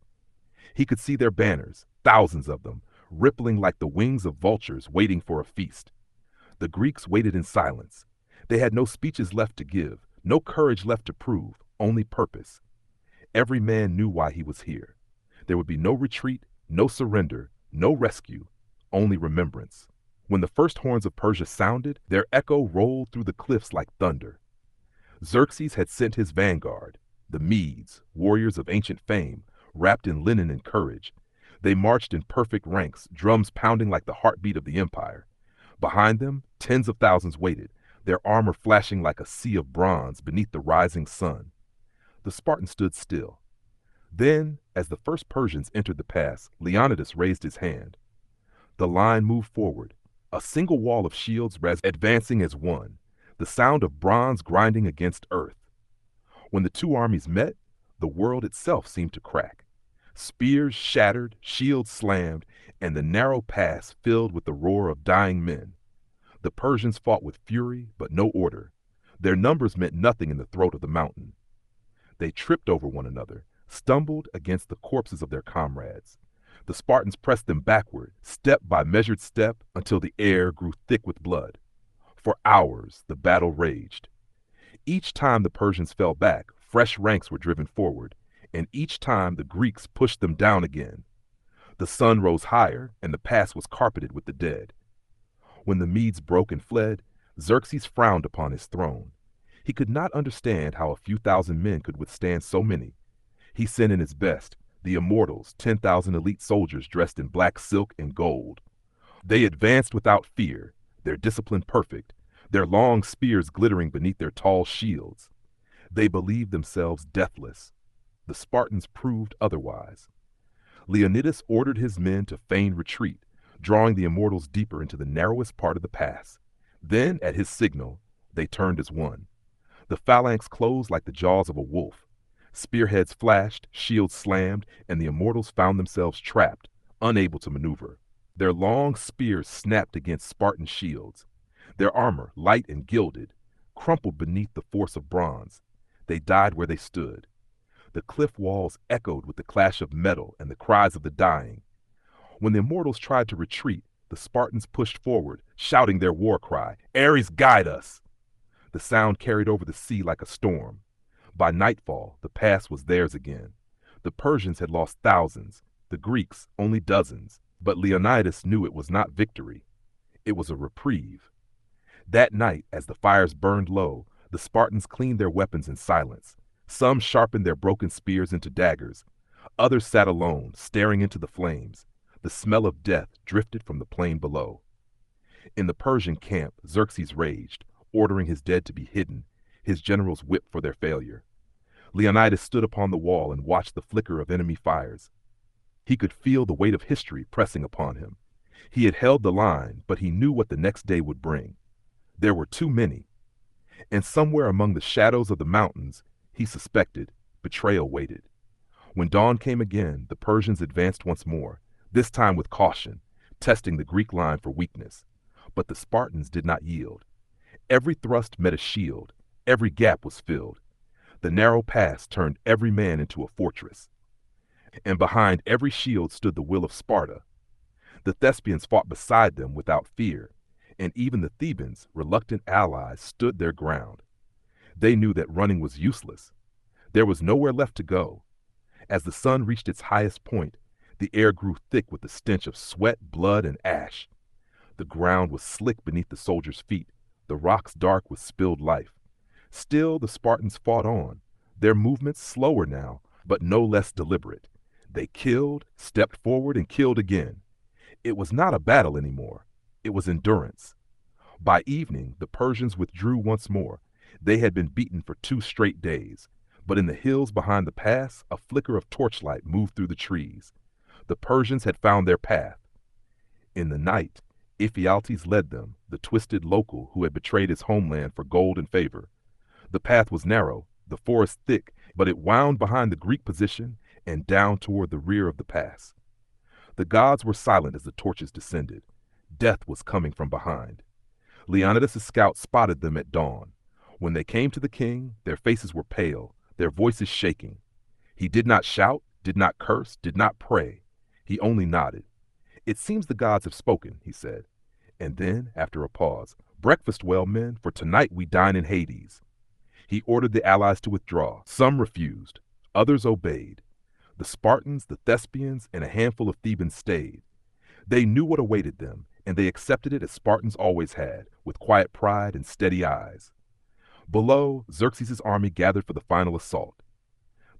S1: He could see their banners, thousands of them, rippling like the wings of vultures waiting for a feast. The Greeks waited in silence. They had no speeches left to give, no courage left to prove, only purpose. Every man knew why he was here. There would be no retreat, no surrender, no rescue, only remembrance. When the first horns of Persia sounded, their echo rolled through the cliffs like thunder. Xerxes had sent his vanguard, the Medes, warriors of ancient fame, wrapped in linen and courage. They marched in perfect ranks, drums pounding like the heartbeat of the empire. Behind them, tens of thousands waited, their armor flashing like a sea of bronze beneath the rising sun. The Spartans stood still. Then, as the first Persians entered the pass, Leonidas raised his hand. The line moved forward, a single wall of shields advancing as one, the sound of bronze grinding against earth. When the two armies met, the world itself seemed to crack. Spears shattered, shields slammed, and the narrow pass filled with the roar of dying men. The Persians fought with fury, but no order. Their numbers meant nothing in the throat of the mountain. They tripped over one another, stumbled against the corpses of their comrades. The Spartans pressed them backward, step by measured step, until the air grew thick with blood. For hours, the battle raged. Each time the Persians fell back, fresh ranks were driven forward, and each time the Greeks pushed them down again. The sun rose higher, and the pass was carpeted with the dead. When the Medes broke and fled, Xerxes frowned upon his throne. He could not understand how a few thousand men could withstand so many. He sent in his best, the Immortals, 10,000 elite soldiers dressed in black silk and gold. They advanced without fear, their discipline perfect, their long spears glittering beneath their tall shields. They believed themselves deathless. The Spartans proved otherwise. Leonidas ordered his men to feign retreat, drawing the Immortals deeper into the narrowest part of the pass. Then, at his signal, they turned as one. The phalanx closed like the jaws of a wolf. Spearheads flashed, shields slammed, and the Immortals found themselves trapped, unable to maneuver. Their long spears snapped against Spartan shields. Their armor, light and gilded, crumpled beneath the force of bronze. They died where they stood. The cliff walls echoed with the clash of metal and the cries of the dying. When the Immortals tried to retreat, the Spartans pushed forward, shouting their war cry, "Ares, guide us!" The sound carried over the sea like a storm. By nightfall, the pass was theirs again. The Persians had lost thousands, the Greeks only dozens, but Leonidas knew it was not victory. It was a reprieve. That night, as the fires burned low, the Spartans cleaned their weapons in silence. Some sharpened their broken spears into daggers. Others sat alone, staring into the flames. The smell of death drifted from the plain below. In the Persian camp, Xerxes raged, ordering his dead to be hidden, his generals whipped for their failure. Leonidas stood upon the wall and watched the flicker of enemy fires. He could feel the weight of history pressing upon him. He had held the line, but he knew what the next day would bring. There were too many. And somewhere among the shadows of the mountains, he suspected, betrayal waited. When dawn came again, the Persians advanced once more, this time with caution, testing the Greek line for weakness. But the Spartans did not yield. Every thrust met a shield, every gap was filled. The narrow pass turned every man into a fortress. And behind every shield stood the will of Sparta. The Thespians fought beside them without fear, and even the Thebans, reluctant allies, stood their ground. They knew that running was useless. There was nowhere left to go. As the sun reached its highest point, the air grew thick with the stench of sweat, blood, and ash. The ground was slick beneath the soldiers' feet, the rocks dark with spilled life. Still, the Spartans fought on, their movements slower now, but no less deliberate. They killed, stepped forward, and killed again. It was not a battle anymore. It was endurance. By evening, the Persians withdrew once more. They had been beaten for 2 straight days. But in the hills behind the pass, a flicker of torchlight moved through the trees. The Persians had found their path. In the night, Ephialtes led them, the twisted local who had betrayed his homeland for gold and favor. The path was narrow, the forest thick, but it wound behind the Greek position and down toward the rear of the pass. The gods were silent as the torches descended. Death was coming from behind. Leonidas' scouts spotted them at dawn. When they came to the king, their faces were pale, their voices shaking. He did not shout, did not curse, did not pray. He only nodded. "It seems the gods have spoken," he said. And then, after a pause, "Breakfast well, men, for tonight we dine in Hades." He ordered the allies to withdraw. Some refused. Others obeyed. The Spartans, the Thespians, and a handful of Thebans stayed. They knew what awaited them, and they accepted it as Spartans always had, with quiet pride and steady eyes. Below, Xerxes' army gathered for the final assault.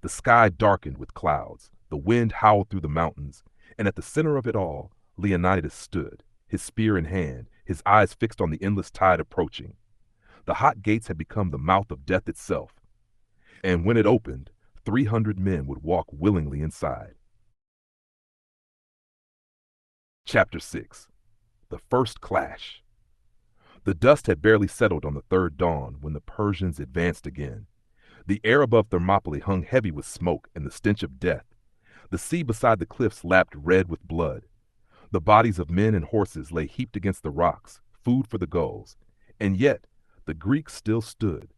S1: The sky darkened with clouds, the wind howled through the mountains, and at the center of it all, Leonidas stood, his spear in hand, his eyes fixed on the endless tide approaching. The hot gates had become the mouth of death itself. And when it opened, 300 men would walk willingly inside. Chapter 6. The First Clash. The dust had barely settled on the third dawn when the Persians advanced again. The air above Thermopylae hung heavy with smoke and the stench of death. The sea beside the cliffs lapped red with blood. The bodies of men and horses lay heaped against the rocks, food for the gulls. And yet, the Greeks still stood.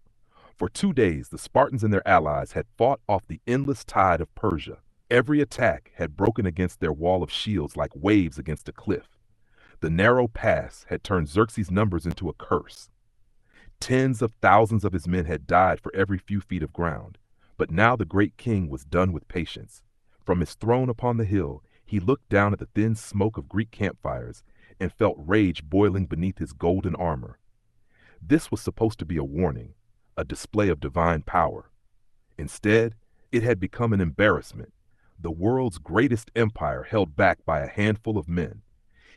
S1: For 2 days, the Spartans and their allies had fought off the endless tide of Persia. Every attack had broken against their wall of shields like waves against a cliff. The narrow pass had turned Xerxes' numbers into a curse. Tens of thousands of his men had died for every few feet of ground. But now the great king was done with patience. From his throne upon the hill, he looked down at the thin smoke of Greek campfires and felt rage boiling beneath his golden armor. This was supposed to be a warning, a display of divine power. Instead, it had become an embarrassment, the world's greatest empire held back by a handful of men.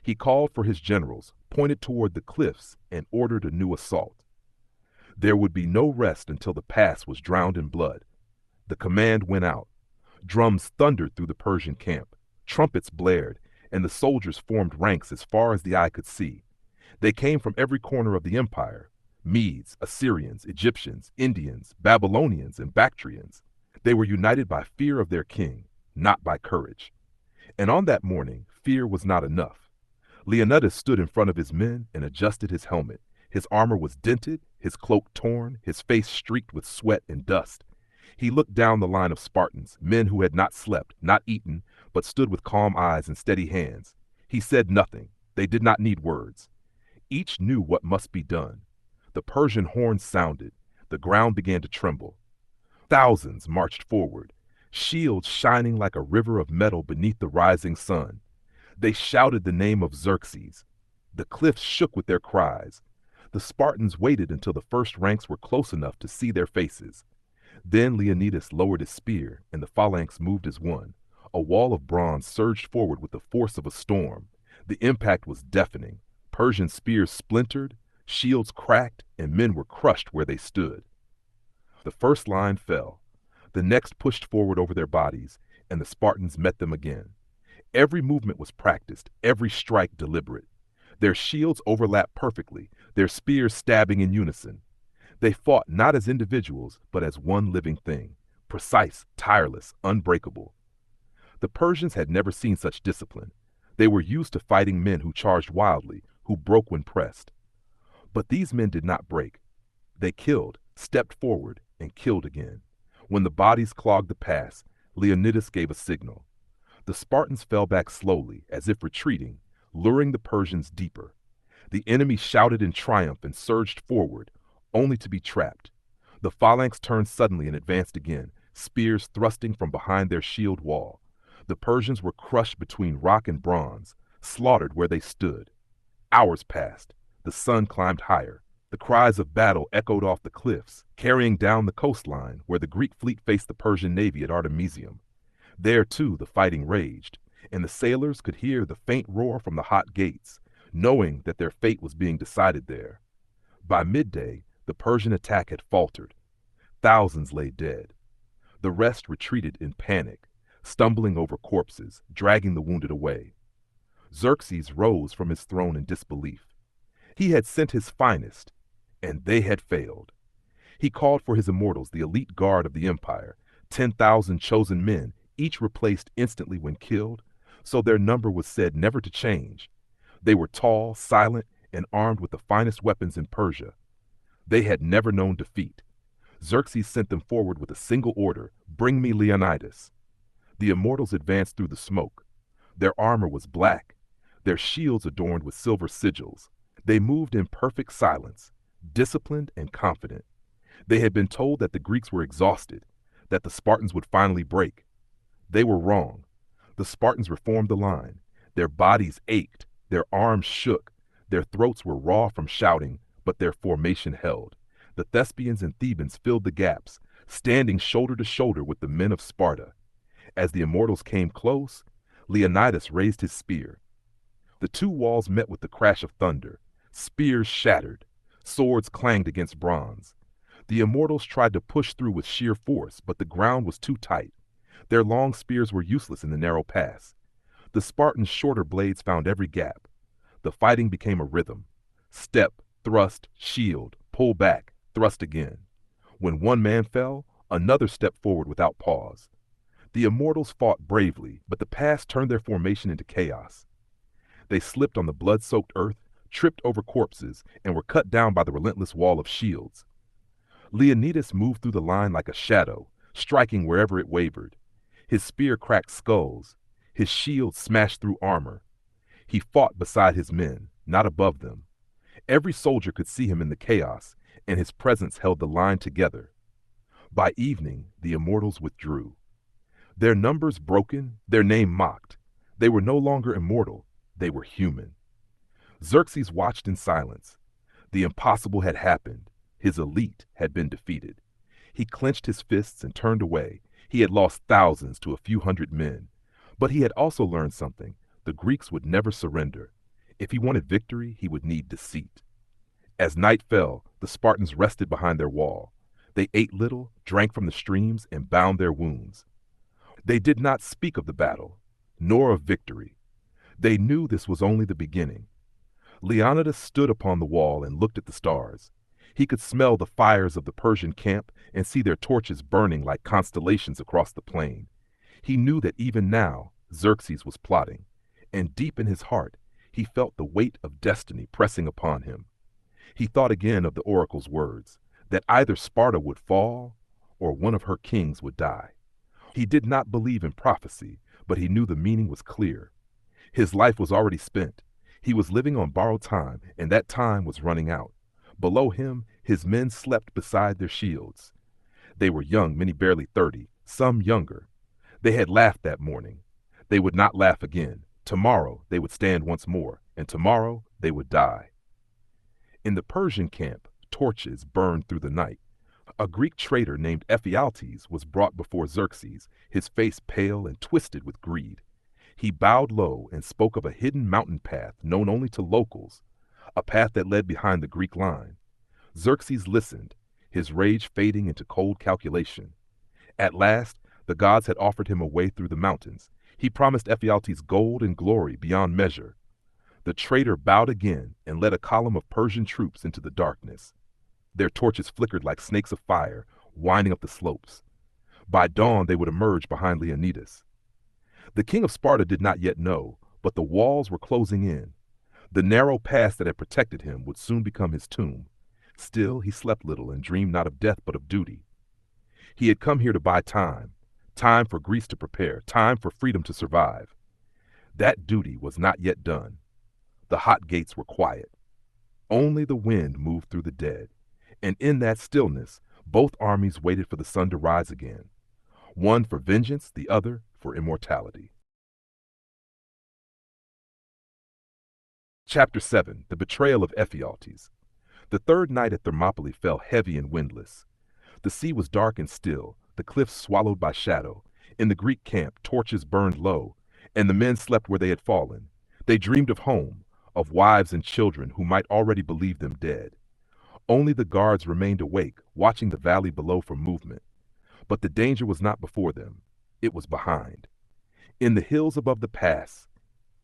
S1: He called for his generals, pointed toward the cliffs, and ordered a new assault. There would be no rest until the pass was drowned in blood. The command went out. Drums thundered through the Persian camp. Trumpets blared, and the soldiers formed ranks as far as the eye could see. They came from every corner of the empire: Medes, Assyrians, Egyptians, Indians, Babylonians, and Bactrians. They were united by fear of their king, not by courage. And on that morning, fear was not enough. Leonidas stood in front of his men and adjusted his helmet. His armor was dented, his cloak torn, his face streaked with sweat and dust. He looked down the line of Spartans, men who had not slept, not eaten, but stood with calm eyes and steady hands. He said nothing. They did not need words. Each knew what must be done. The Persian horns sounded. The ground began to tremble. Thousands marched forward, shields shining like a river of metal beneath the rising sun. They shouted the name of Xerxes. The cliffs shook with their cries. The Spartans waited until the first ranks were close enough to see their faces. Then Leonidas lowered his spear, and the phalanx moved as one. A wall of bronze surged forward with the force of a storm. The impact was deafening. Persian spears splintered, shields cracked, and men were crushed where they stood. The first line fell. The next pushed forward over their bodies, and the Spartans met them again. Every movement was practiced, every strike deliberate. Their shields overlapped perfectly, their spears stabbing in unison. They fought not as individuals, but as one living thing, precise, tireless, unbreakable. The Persians had never seen such discipline. They were used to fighting men who charged wildly, who broke when pressed. But these men did not break. They killed, stepped forward, and killed again. When the bodies clogged the pass, Leonidas gave a signal. The Spartans fell back slowly, as if retreating, luring the Persians deeper. The enemy shouted in triumph and surged forward, only to be trapped. The phalanx turned suddenly and advanced again, spears thrusting from behind their shield wall. The Persians were crushed between rock and bronze, slaughtered where they stood. Hours passed. The sun climbed higher. The cries of battle echoed off the cliffs, carrying down the coastline where the Greek fleet faced the Persian navy at Artemisium. There, too, the fighting raged, and the sailors could hear the faint roar from the hot gates, knowing that their fate was being decided there. By midday, the Persian attack had faltered. Thousands lay dead. The rest retreated in panic, stumbling over corpses, dragging the wounded away. Xerxes rose from his throne in disbelief. He had sent his finest, and they had failed. He called for his immortals, the elite guard of the empire, 10,000 chosen men, each replaced instantly when killed, so their number was said never to change. They were tall, silent, and armed with the finest weapons in Persia. They had never known defeat. Xerxes sent them forward with a single order: bring me Leonidas. The immortals advanced through the smoke. Their armor was black, their shields adorned with silver sigils. They moved in perfect silence, disciplined and confident. They had been told that the Greeks were exhausted, that the Spartans would finally break. They were wrong. The Spartans reformed the line. Their bodies ached, their arms shook, their throats were raw from shouting, but their formation held. The Thespians and Thebans filled the gaps, standing shoulder to shoulder with the men of Sparta. As the immortals came close, Leonidas raised his spear. The two walls met with the crash of thunder. Spears shattered. Swords clanged against bronze. The immortals tried to push through with sheer force, but the ground was too tight. Their long spears were useless in the narrow pass. The Spartans' shorter blades found every gap. The fighting became a rhythm. Step, thrust, shield, pull back, thrust again. When one man fell, another stepped forward without pause. The immortals fought bravely, but the pass turned their formation into chaos. They slipped on the blood-soaked earth, tripped over corpses, and were cut down by the relentless wall of shields. Leonidas moved through the line like a shadow, striking wherever it wavered. His spear cracked skulls. His shield smashed through armor. He fought beside his men, not above them. Every soldier could see him in the chaos, and his presence held the line together. By evening, the immortals withdrew. Their numbers broken, their name mocked. They were no longer immortal, they were human. Xerxes watched in silence. The impossible had happened. His elite had been defeated. He clenched his fists and turned away. He had lost thousands to a few hundred men. But he had also learned something. The Greeks would never surrender. If he wanted victory, he would need deceit. As night fell, the Spartans rested behind their wall. They ate little, drank from the streams, and bound their wounds. They did not speak of the battle, nor of victory. They knew this was only the beginning. Leonidas stood upon the wall and looked at the stars. He could smell the fires of the Persian camp and see their torches burning like constellations across the plain. He knew that even now, Xerxes was plotting, and deep in his heart, he felt the weight of destiny pressing upon him. He thought again of the oracle's words, that either Sparta would fall or one of her kings would die. He did not believe in prophecy, but he knew the meaning was clear. His life was already spent. He was living on borrowed time, and that time was running out. Below him, his men slept beside their shields. They were young, many barely 30, some younger. They had laughed that morning. They would not laugh again. Tomorrow they would stand once more, and tomorrow they would die. In the Persian camp, torches burned through the night. A Greek traitor named Ephialtes was brought before Xerxes, his face pale and twisted with greed. He bowed low and spoke of a hidden mountain path known only to locals, a path that led behind the Greek line. Xerxes listened, his rage fading into cold calculation. At last, the gods had offered him a way through the mountains. He promised Ephialtes gold and glory beyond measure. The traitor bowed again and led a column of Persian troops into the darkness. Their torches flickered like snakes of fire, winding up the slopes. By dawn, they would emerge behind Leonidas. The king of Sparta did not yet know, but the walls were closing in. The narrow pass that had protected him would soon become his tomb. Still, he slept little and dreamed not of death but of duty. He had come here to buy time, time for Greece to prepare, time for freedom to survive. That duty was not yet done. The hot gates were quiet. Only the wind moved through the dead, and in that stillness, both armies waited for the sun to rise again. One for vengeance, the other for immortality. Chapter 7. The Betrayal of Ephialtes. The third night at Thermopylae fell heavy and windless. The sea was dark and still, the cliffs swallowed by shadow. In the Greek camp, torches burned low, and the men slept where they had fallen. They dreamed of home, of wives and children who might already believe them dead. Only the guards remained awake, watching the valley below for movement. But the danger was not before them. It was behind. In the hills above the pass,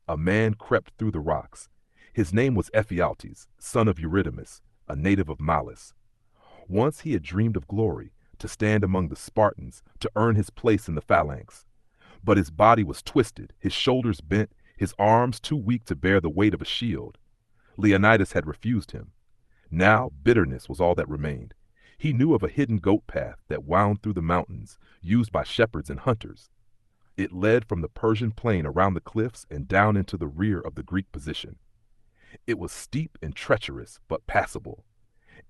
S1: a man crept through the rocks. His name was Ephialtes, son of Eurydamas, a native of Malis. Once he had dreamed of glory, to stand among the Spartans, to earn his place in the phalanx. But his body was twisted, his shoulders bent, his arms too weak to bear the weight of a shield. Leonidas had refused him. Now bitterness was all that remained. He knew of a hidden goat path that wound through the mountains, used by shepherds and hunters. It led from the Persian plain around the cliffs and down into the rear of the Greek position. It was steep and treacherous, but passable.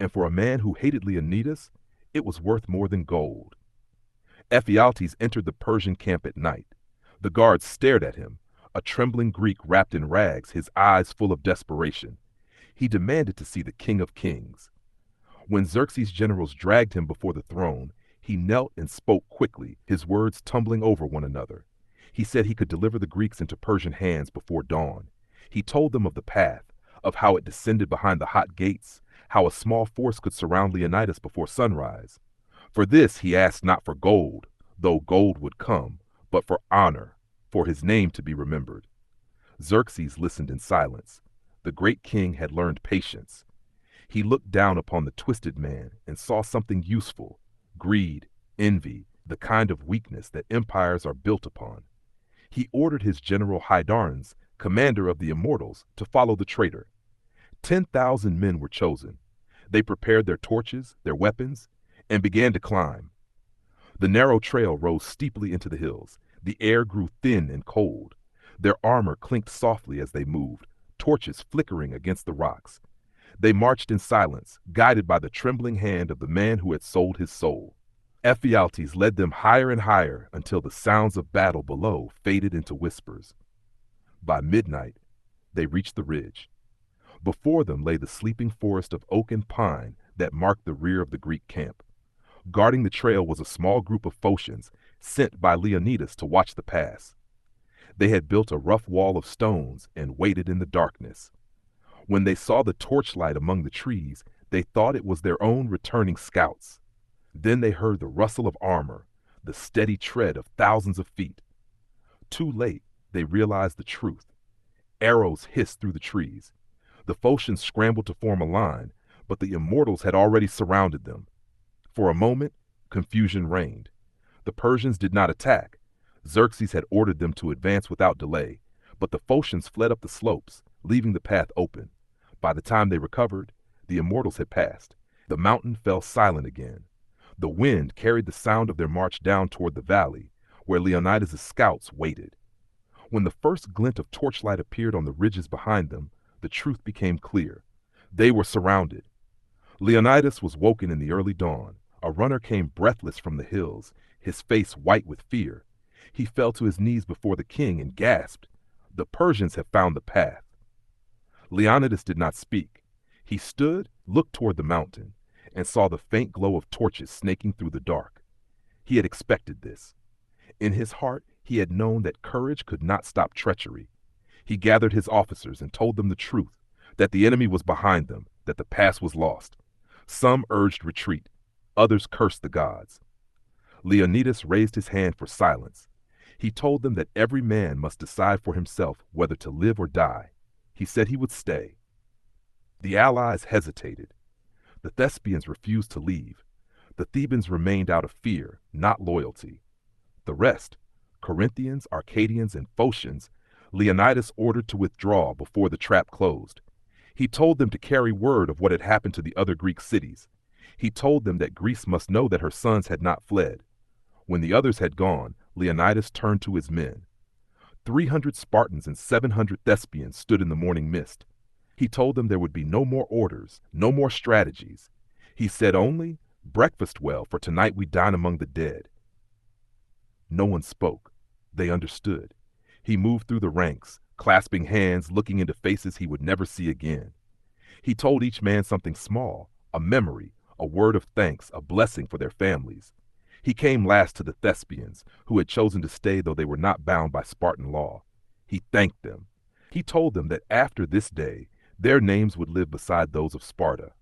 S1: And for a man who hated Leonidas, it was worth more than gold. Ephialtes entered the Persian camp at night. The guards stared at him, a trembling Greek wrapped in rags, his eyes full of desperation. He demanded to see the King of Kings. When Xerxes' generals dragged him before the throne, he knelt and spoke quickly, his words tumbling over one another. He said he could deliver the Greeks into Persian hands before dawn. He told them of the path, of how it descended behind the hot gates, how a small force could surround Leonidas before sunrise. For this he asked not for gold, though gold would come, but for honor, for his name to be remembered. Xerxes listened in silence. The great king had learned patience. He looked down upon the twisted man and saw something useful: greed, envy, the kind of weakness that empires are built upon. He ordered his general Hydarnes, commander of the Immortals, to follow the traitor. 10,000 men were chosen. They prepared their torches, their weapons, and began to climb. The narrow trail rose steeply into the hills. The air grew thin and cold. Their armor clinked softly as they moved, torches flickering against the rocks. They marched in silence, guided by the trembling hand of the man who had sold his soul. Ephialtes led them higher and higher until the sounds of battle below faded into whispers. By midnight, they reached the ridge. Before them lay the sleeping forest of oak and pine that marked the rear of the Greek camp. Guarding the trail was a small group of Phocians sent by Leonidas to watch the pass. They had built a rough wall of stones and waited in the darkness. When they saw the torchlight among the trees, they thought it was their own returning scouts. Then they heard the rustle of armor, the steady tread of thousands of feet. Too late, they realized the truth. Arrows hissed through the trees. The Phocians scrambled to form a line, but the Immortals had already surrounded them. For a moment, confusion reigned. The Persians did not attack. Xerxes had ordered them to advance without delay, but the Phocians fled up the slopes, leaving the path open. By the time they recovered, the Immortals had passed. The mountain fell silent again. The wind carried the sound of their march down toward the valley, where Leonidas' scouts waited. When the first glint of torchlight appeared on the ridges behind them, the truth became clear. They were surrounded. Leonidas was woken in the early dawn. A runner came breathless from the hills, his face white with fear. He fell to his knees before the king and gasped, "The Persians have found the path." Leonidas did not speak. He stood, looked toward the mountain, and saw the faint glow of torches snaking through the dark. He had expected this. In his heart, he had known that courage could not stop treachery. He gathered his officers and told them the truth, that the enemy was behind them, that the pass was lost. Some urged retreat, others cursed the gods. Leonidas raised his hand for silence. He told them that every man must decide for himself whether to live or die. He said he would stay. The allies hesitated. The Thespians refused to leave. The Thebans remained out of fear, not loyalty. The rest, Corinthians, Arcadians, and Phocians, Leonidas ordered to withdraw before the trap closed. He told them to carry word of what had happened to the other Greek cities. He told them that Greece must know that her sons had not fled. When the others had gone, Leonidas turned to his men. 300 Spartans and 700 Thespians stood in the morning mist. He told them there would be no more orders, no more strategies. He said only, "Breakfast well, for tonight we dine among the dead." No one spoke. They understood. He moved through the ranks, clasping hands, looking into faces he would never see again. He told each man something small, a memory, a word of thanks, a blessing for their families. He came last to the Thespians, who had chosen to stay though they were not bound by Spartan law. He thanked them. He told them that after this day, their names would live beside those of Sparta.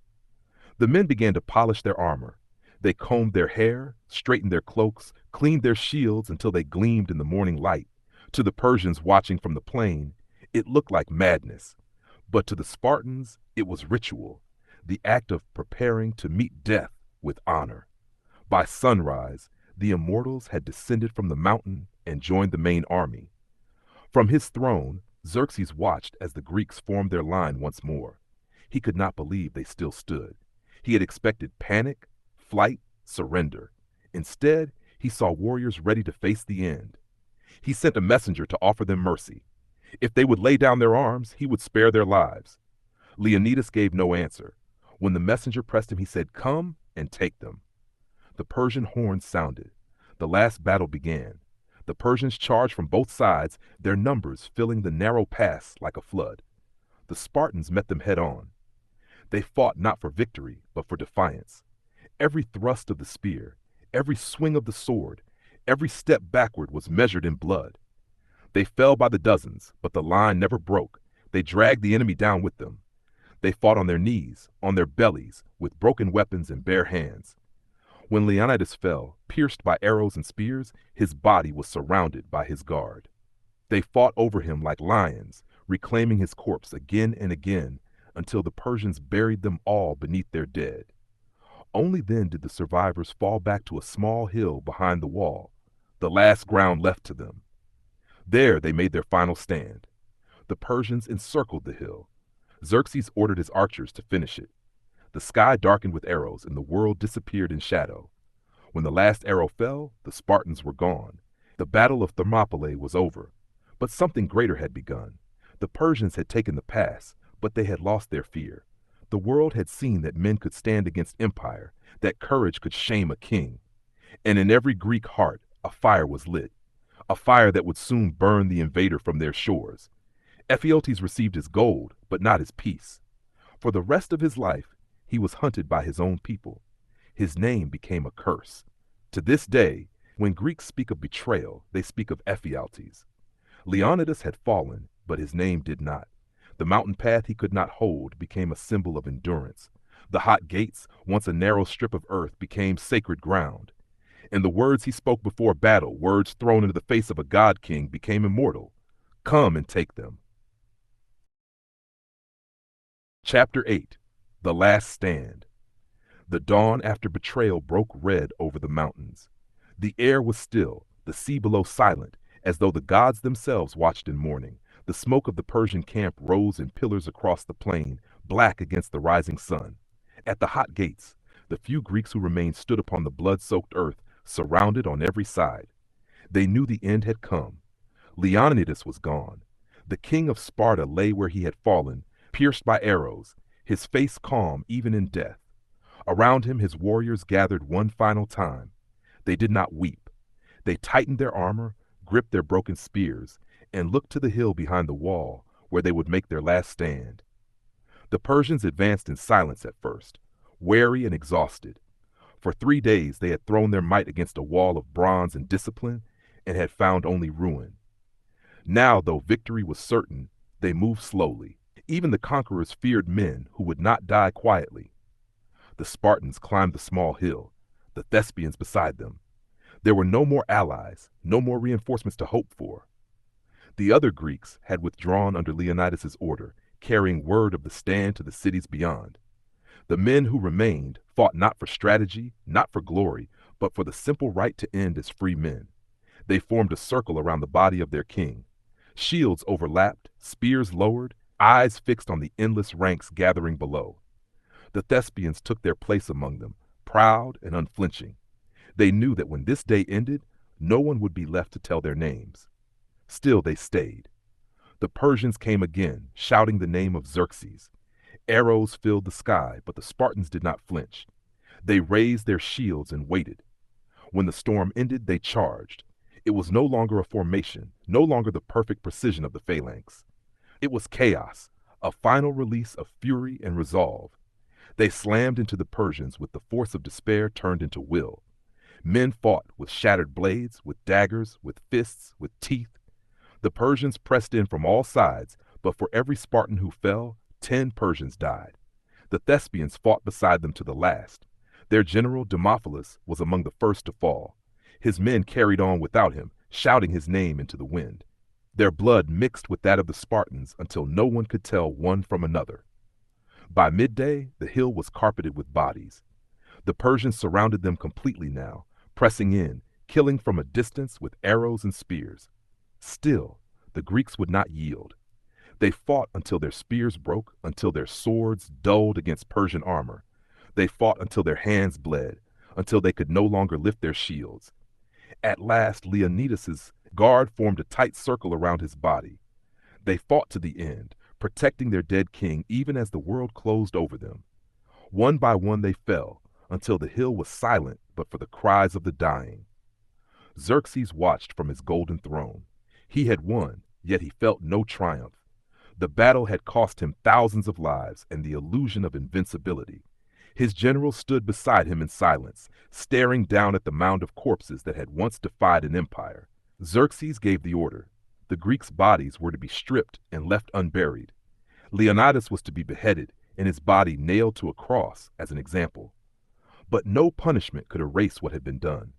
S1: The men began to polish their armor. They combed their hair, straightened their cloaks, cleaned their shields until they gleamed in the morning light. To the Persians watching from the plain, it looked like madness. But to the Spartans, it was ritual, the act of preparing to meet death with honor. By sunrise, the Immortals had descended from the mountain and joined the main army. From his throne, Xerxes watched as the Greeks formed their line once more. He could not believe they still stood. He had expected panic, flight, surrender. Instead, he saw warriors ready to face the end. He sent a messenger to offer them mercy. If they would lay down their arms, he would spare their lives. Leonidas gave no answer. When the messenger pressed him, he said, "Come and take them." The Persian horns sounded. The last battle began. The Persians charged from both sides, their numbers filling the narrow pass like a flood. The Spartans met them head on. They fought not for victory, but for defiance. Every thrust of the spear, every swing of the sword, every step backward was measured in blood. They fell by the dozens, but the line never broke. They dragged the enemy down with them. They fought on their knees, on their bellies, with broken weapons and bare hands. When Leonidas fell, pierced by arrows and spears, his body was surrounded by his guard. They fought over him like lions, reclaiming his corpse again and again until the Persians buried them all beneath their dead. Only then did the survivors fall back to a small hill behind the wall, the last ground left to them. There they made their final stand. The Persians encircled the hill. Xerxes ordered his archers to finish it. The sky darkened with arrows and the world disappeared in shadow. When the last arrow fell, the Spartans were gone. The Battle of Thermopylae was over. But something greater had begun. The Persians had taken the pass, but they had lost their fear. The world had seen that men could stand against empire, that courage could shame a king. And in every Greek heart, a fire was lit, a fire that would soon burn the invader from their shores. Ephialtes received his gold, but not his peace. For the rest of his life, he was hunted by his own people. His name became a curse. To this day, when Greeks speak of betrayal, they speak of Ephialtes. Leonidas had fallen, but his name did not. The mountain path he could not hold became a symbol of endurance. The hot gates, once a narrow strip of earth, became sacred ground. And the words he spoke before battle, words thrown into the face of a god king, became immortal. Come and take them. Chapter 8. The Last Stand. The dawn after betrayal broke red over the mountains. The air was still, the sea below silent, as though the gods themselves watched in mourning. The smoke of the Persian camp rose in pillars across the plain, black against the rising sun. At the hot gates, the few Greeks who remained stood upon the blood-soaked earth, surrounded on every side. They knew the end had come. Leonidas was gone. The king of Sparta lay where he had fallen, pierced by arrows, his face calm even in death. Around him his warriors gathered one final time. They did not weep. They tightened their armor, gripped their broken spears, and looked to the hill behind the wall where they would make their last stand. The Persians advanced in silence at first, wary and exhausted. For 3 days they had thrown their might against a wall of bronze and discipline and had found only ruin. Now, though victory was certain, they moved slowly. Even the conquerors feared men who would not die quietly. The Spartans climbed the small hill, the Thespians beside them. There were no more allies, no more reinforcements to hope for. The other Greeks had withdrawn under Leonidas's order, carrying word of the stand to the cities beyond. The men who remained fought not for strategy, not for glory, but for the simple right to end as free men. They formed a circle around the body of their king. Shields overlapped, spears lowered, eyes fixed on the endless ranks gathering below. The Thespians took their place among them, proud and unflinching. They knew that when this day ended, no one would be left to tell their names. Still they stayed. The Persians came again, shouting the name of Xerxes. Arrows filled the sky, but the Spartans did not flinch. They raised their shields and waited. When the storm ended, they charged. It was no longer a formation, no longer the perfect precision of the phalanx. It was chaos, a final release of fury and resolve. They slammed into the Persians with the force of despair turned into will. Men fought with shattered blades, with daggers, with fists, with teeth. The Persians pressed in from all sides, but for every Spartan who fell, 10 Persians died. The Thespians fought beside them to the last. Their general, Demophilus, was among the first to fall. His men carried on without him, shouting his name into the wind. Their blood mixed with that of the Spartans until no one could tell one from another. By midday, the hill was carpeted with bodies. The Persians surrounded them completely now, pressing in, killing from a distance with arrows and spears. Still, the Greeks would not yield. They fought until their spears broke, until their swords dulled against Persian armor. They fought until their hands bled, until they could no longer lift their shields. At last, Leonidas's guard formed a tight circle around his body. They fought to the end, protecting their dead king even as the world closed over them. One by one they fell, until the hill was silent but for the cries of the dying. Xerxes watched from his golden throne. He had won, yet he felt no triumph. The battle had cost him thousands of lives and the illusion of invincibility. His generals stood beside him in silence, staring down at the mound of corpses that had once defied an empire. Xerxes gave the order. The Greeks' bodies were to be stripped and left unburied. Leonidas was to be beheaded and his body nailed to a cross as an example. But no punishment could erase what had been done.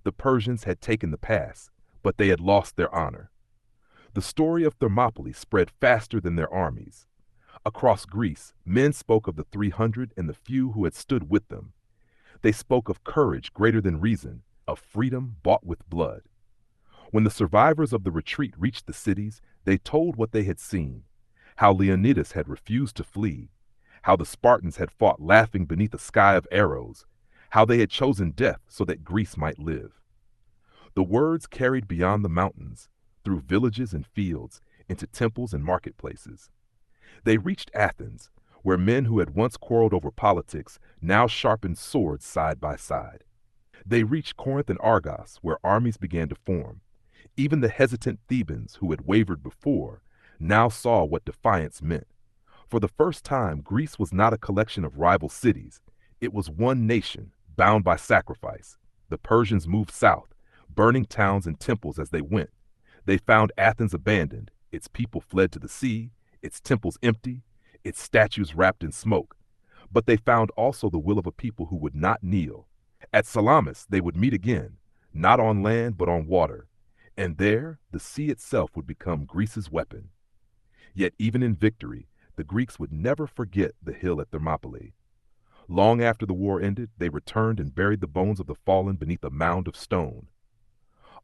S1: The Persians had taken the pass, but they had lost their honor. The story of Thermopylae spread faster than their armies. Across Greece, men spoke of the 300 and the few who had stood with them. They spoke of courage greater than reason, of freedom bought with blood. When the survivors of the retreat reached the cities, they told what they had seen, how Leonidas had refused to flee, how the Spartans had fought laughing beneath a sky of arrows, how they had chosen death so that Greece might live. The words carried beyond the mountains, through villages and fields, into temples and marketplaces. They reached Athens, where men who had once quarreled over politics now sharpened swords side by side. They reached Corinth and Argos, where armies began to form. Even the hesitant Thebans, who had wavered before, now saw what defiance meant. For the first time, Greece was not a collection of rival cities. It was one nation, bound by sacrifice. The Persians moved south, burning towns and temples as they went. They found Athens abandoned, its people fled to the sea, its temples empty, its statues wrapped in smoke. But they found also the will of a people who would not kneel. At Salamis they would meet again, not on land but on water, and there the sea itself would become Greece's weapon. Yet even in victory, the Greeks would never forget the hill at Thermopylae. Long after the war ended, they returned and buried the bones of the fallen beneath a mound of stone.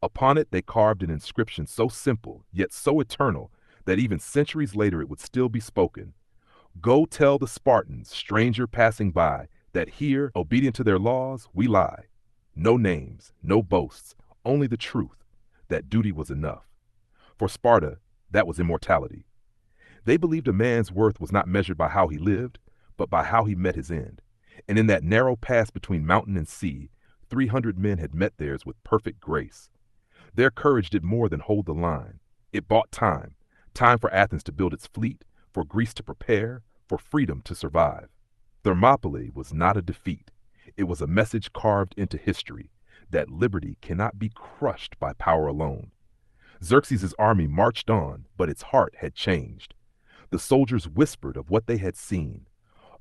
S1: Upon it they carved an inscription so simple, yet so eternal, that even centuries later it would still be spoken. Go tell the Spartans, stranger passing by, that here, obedient to their laws, we lie. No names, no boasts, only the truth, that duty was enough. For Sparta, that was immortality. They believed a man's worth was not measured by how he lived, but by how he met his end. And in that narrow pass between mountain and sea, 300 men had met theirs with perfect grace. Their courage did more than hold the line. It bought time for Athens to build its fleet, for Greece to prepare, for freedom to survive. Thermopylae was not a defeat. It was a message carved into history, that liberty cannot be crushed by power alone. Xerxes' army marched on, but its heart had changed. The soldiers whispered of what they had seen,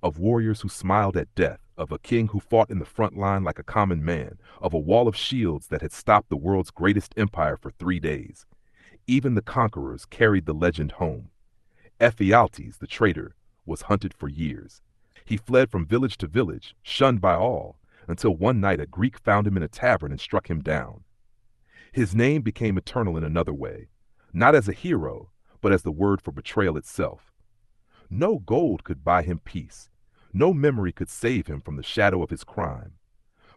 S1: of warriors who smiled at death, of a king who fought in the front line like a common man, of a wall of shields that had stopped the world's greatest empire for 3 days. Even the conquerors carried the legend home. Ephialtes, the traitor, was hunted for years. He fled from village to village, shunned by all, until one night a Greek found him in a tavern and struck him down. His name became eternal in another way, not as a hero, but as the word for betrayal itself. No gold could buy him peace. No memory could save him from the shadow of his crime.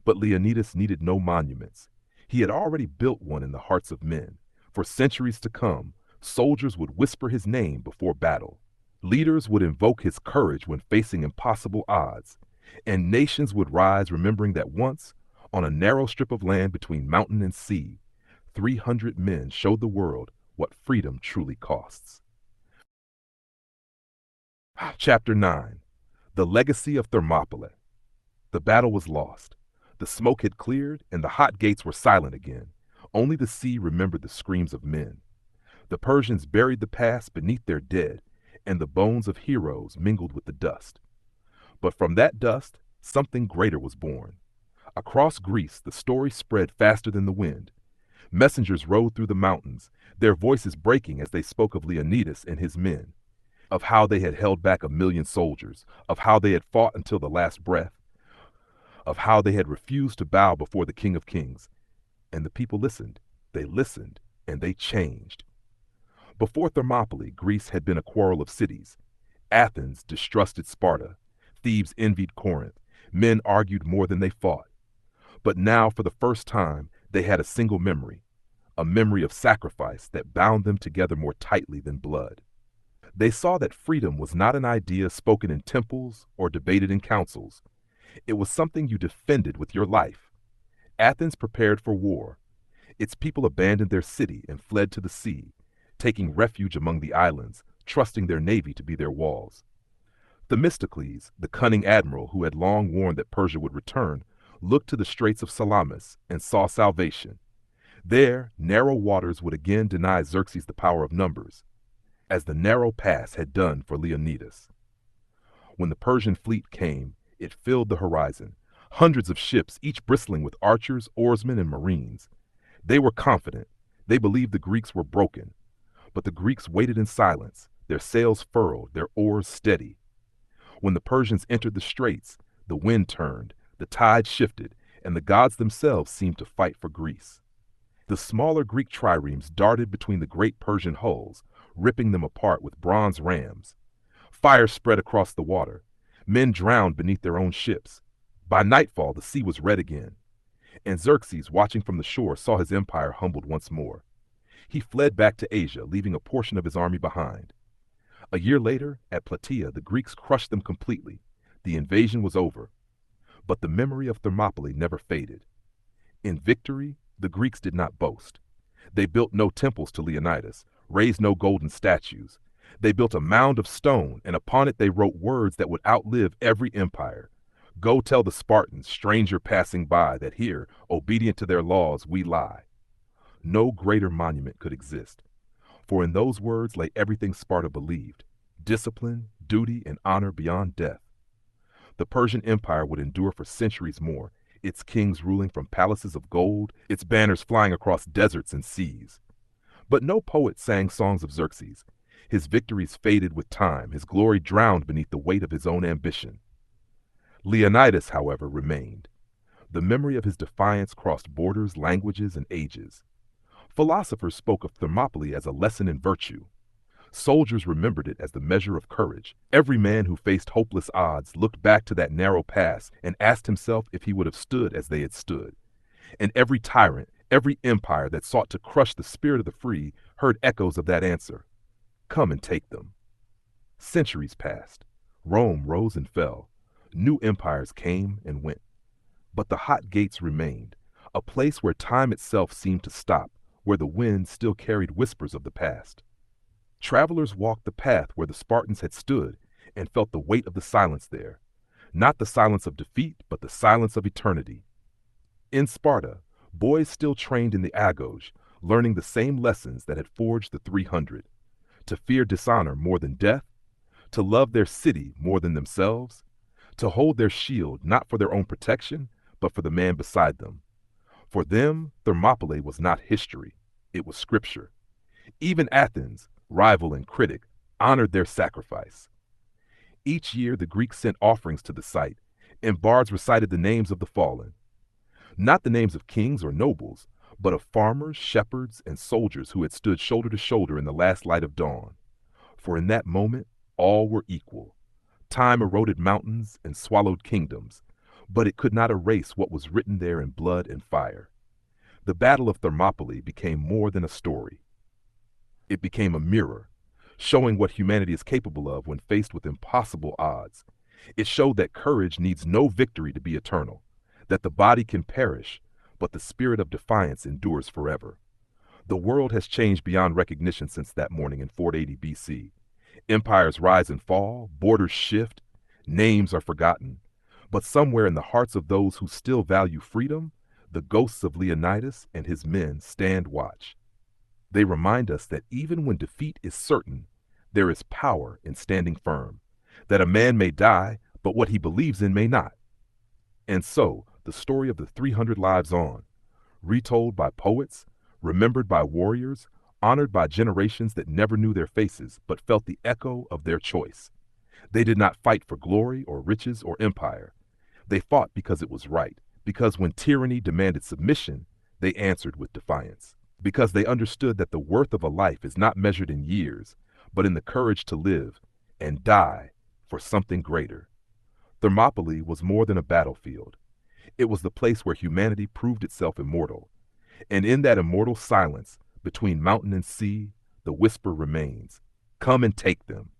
S1: But Leonidas needed no monuments. He had already built one in the hearts of men. For centuries to come, soldiers would whisper his name before battle. Leaders would invoke his courage when facing impossible odds. And nations would rise remembering that once, on a narrow strip of land between mountain and sea, 300 men showed the world what freedom truly costs. Chapter 9. The Legacy of Thermopylae. The battle was lost. The smoke had cleared, and the hot gates were silent again. Only the sea remembered the screams of men. The Persians buried the past beneath their dead, and the bones of heroes mingled with the dust. But from that dust, something greater was born. Across Greece, the story spread faster than the wind. Messengers rode through the mountains, their voices breaking as they spoke of Leonidas and his men, of how they had held back 1,000,000 soldiers, of how they had fought until the last breath, of how they had refused to bow before the King of Kings. And the people listened, and they changed. Before Thermopylae, Greece had been a quarrel of cities. Athens distrusted Sparta. Thebes envied Corinth. Men argued more than they fought. But now, for the first time, they had a single memory, a memory of sacrifice that bound them together more tightly than blood. They saw that freedom was not an idea spoken in temples or debated in councils. It was something you defended with your life. Athens prepared for war. Its people abandoned their city and fled to the sea, taking refuge among the islands, trusting their navy to be their walls. Themistocles, the cunning admiral who had long warned that Persia would return, looked to the Straits of Salamis and saw salvation. There, narrow waters would again deny Xerxes the power of numbers, as the narrow pass had done for Leonidas. When the Persian fleet came, it filled the horizon, hundreds of ships, each bristling with archers, oarsmen, and marines. They were confident. They believed the Greeks were broken. But the Greeks waited in silence, their sails furled, their oars steady. When the Persians entered the straits, the wind turned, the tide shifted, and the gods themselves seemed to fight for Greece. The smaller Greek triremes darted between the great Persian hulls, ripping them apart with bronze rams. Fire spread across the water. Men drowned beneath their own ships. By nightfall, the sea was red again. And Xerxes, watching from the shore, saw his empire humbled once more. He fled back to Asia, leaving a portion of his army behind. A year later, at Plataea, the Greeks crushed them completely. The invasion was over. But the memory of Thermopylae never faded. In victory, the Greeks did not boast. They built no temples to Leonidas, raised no golden statues. They built a mound of stone, and upon it they wrote words that would outlive every empire. Go tell the Spartans, stranger passing by, that here, obedient to their laws, we lie. No greater monument could exist. For in those words lay everything Sparta believed: discipline, duty, and honor beyond death. The Persian Empire would endure for centuries more, its kings ruling from palaces of gold, its banners flying across deserts and seas. But no poet sang songs of Xerxes. His victories faded with time, his glory drowned beneath the weight of his own ambition. Leonidas, however, remained. The memory of his defiance crossed borders, languages, and ages. Philosophers spoke of Thermopylae as a lesson in virtue. Soldiers remembered it as the measure of courage. Every man who faced hopeless odds looked back to that narrow pass and asked himself if he would have stood as they had stood. And every tyrant, every empire that sought to crush the spirit of the free heard echoes of that answer: come and take them. Centuries passed. Rome rose and fell. New empires came and went. But the hot gates remained, a place where time itself seemed to stop, where the wind still carried whispers of the past. Travelers walked the path where the Spartans had stood and felt the weight of the silence there, not the silence of defeat, but the silence of eternity. In Sparta, boys still trained in the Agos, learning the same lessons that had forged the 300, to fear dishonor more than death, to love their city more than themselves, to hold their shield not for their own protection, but for the man beside them. For them, Thermopylae was not history, it was scripture. Even Athens, rival and critic, honored their sacrifice. Each year the Greeks sent offerings to the site, and bards recited the names of the fallen. Not the names of kings or nobles, but of farmers, shepherds, and soldiers who had stood shoulder to shoulder in the last light of dawn. For in that moment, all were equal. Time eroded mountains and swallowed kingdoms, but it could not erase what was written there in blood and fire. The Battle of Thermopylae became more than a story. It became a mirror, showing what humanity is capable of when faced with impossible odds. It showed that courage needs no victory to be eternal, that the body can perish, but the spirit of defiance endures forever. The world has changed beyond recognition since that morning in 480 BC. Empires rise and fall, borders shift, names are forgotten. But somewhere in the hearts of those who still value freedom, the ghosts of Leonidas and his men stand watch. They remind us that even when defeat is certain, there is power in standing firm, that a man may die, but what he believes in may not. And so, the story of the 300 lives on, retold by poets, remembered by warriors, honored by generations that never knew their faces but felt the echo of their choice. They did not fight for glory or riches or empire. They fought because it was right, because when tyranny demanded submission, they answered with defiance, because they understood that the worth of a life is not measured in years, but in the courage to live and die for something greater. Thermopylae was more than a battlefield. It was the place where humanity proved itself immortal. And in that immortal silence between mountain and sea, the whisper remains, "Come and take them."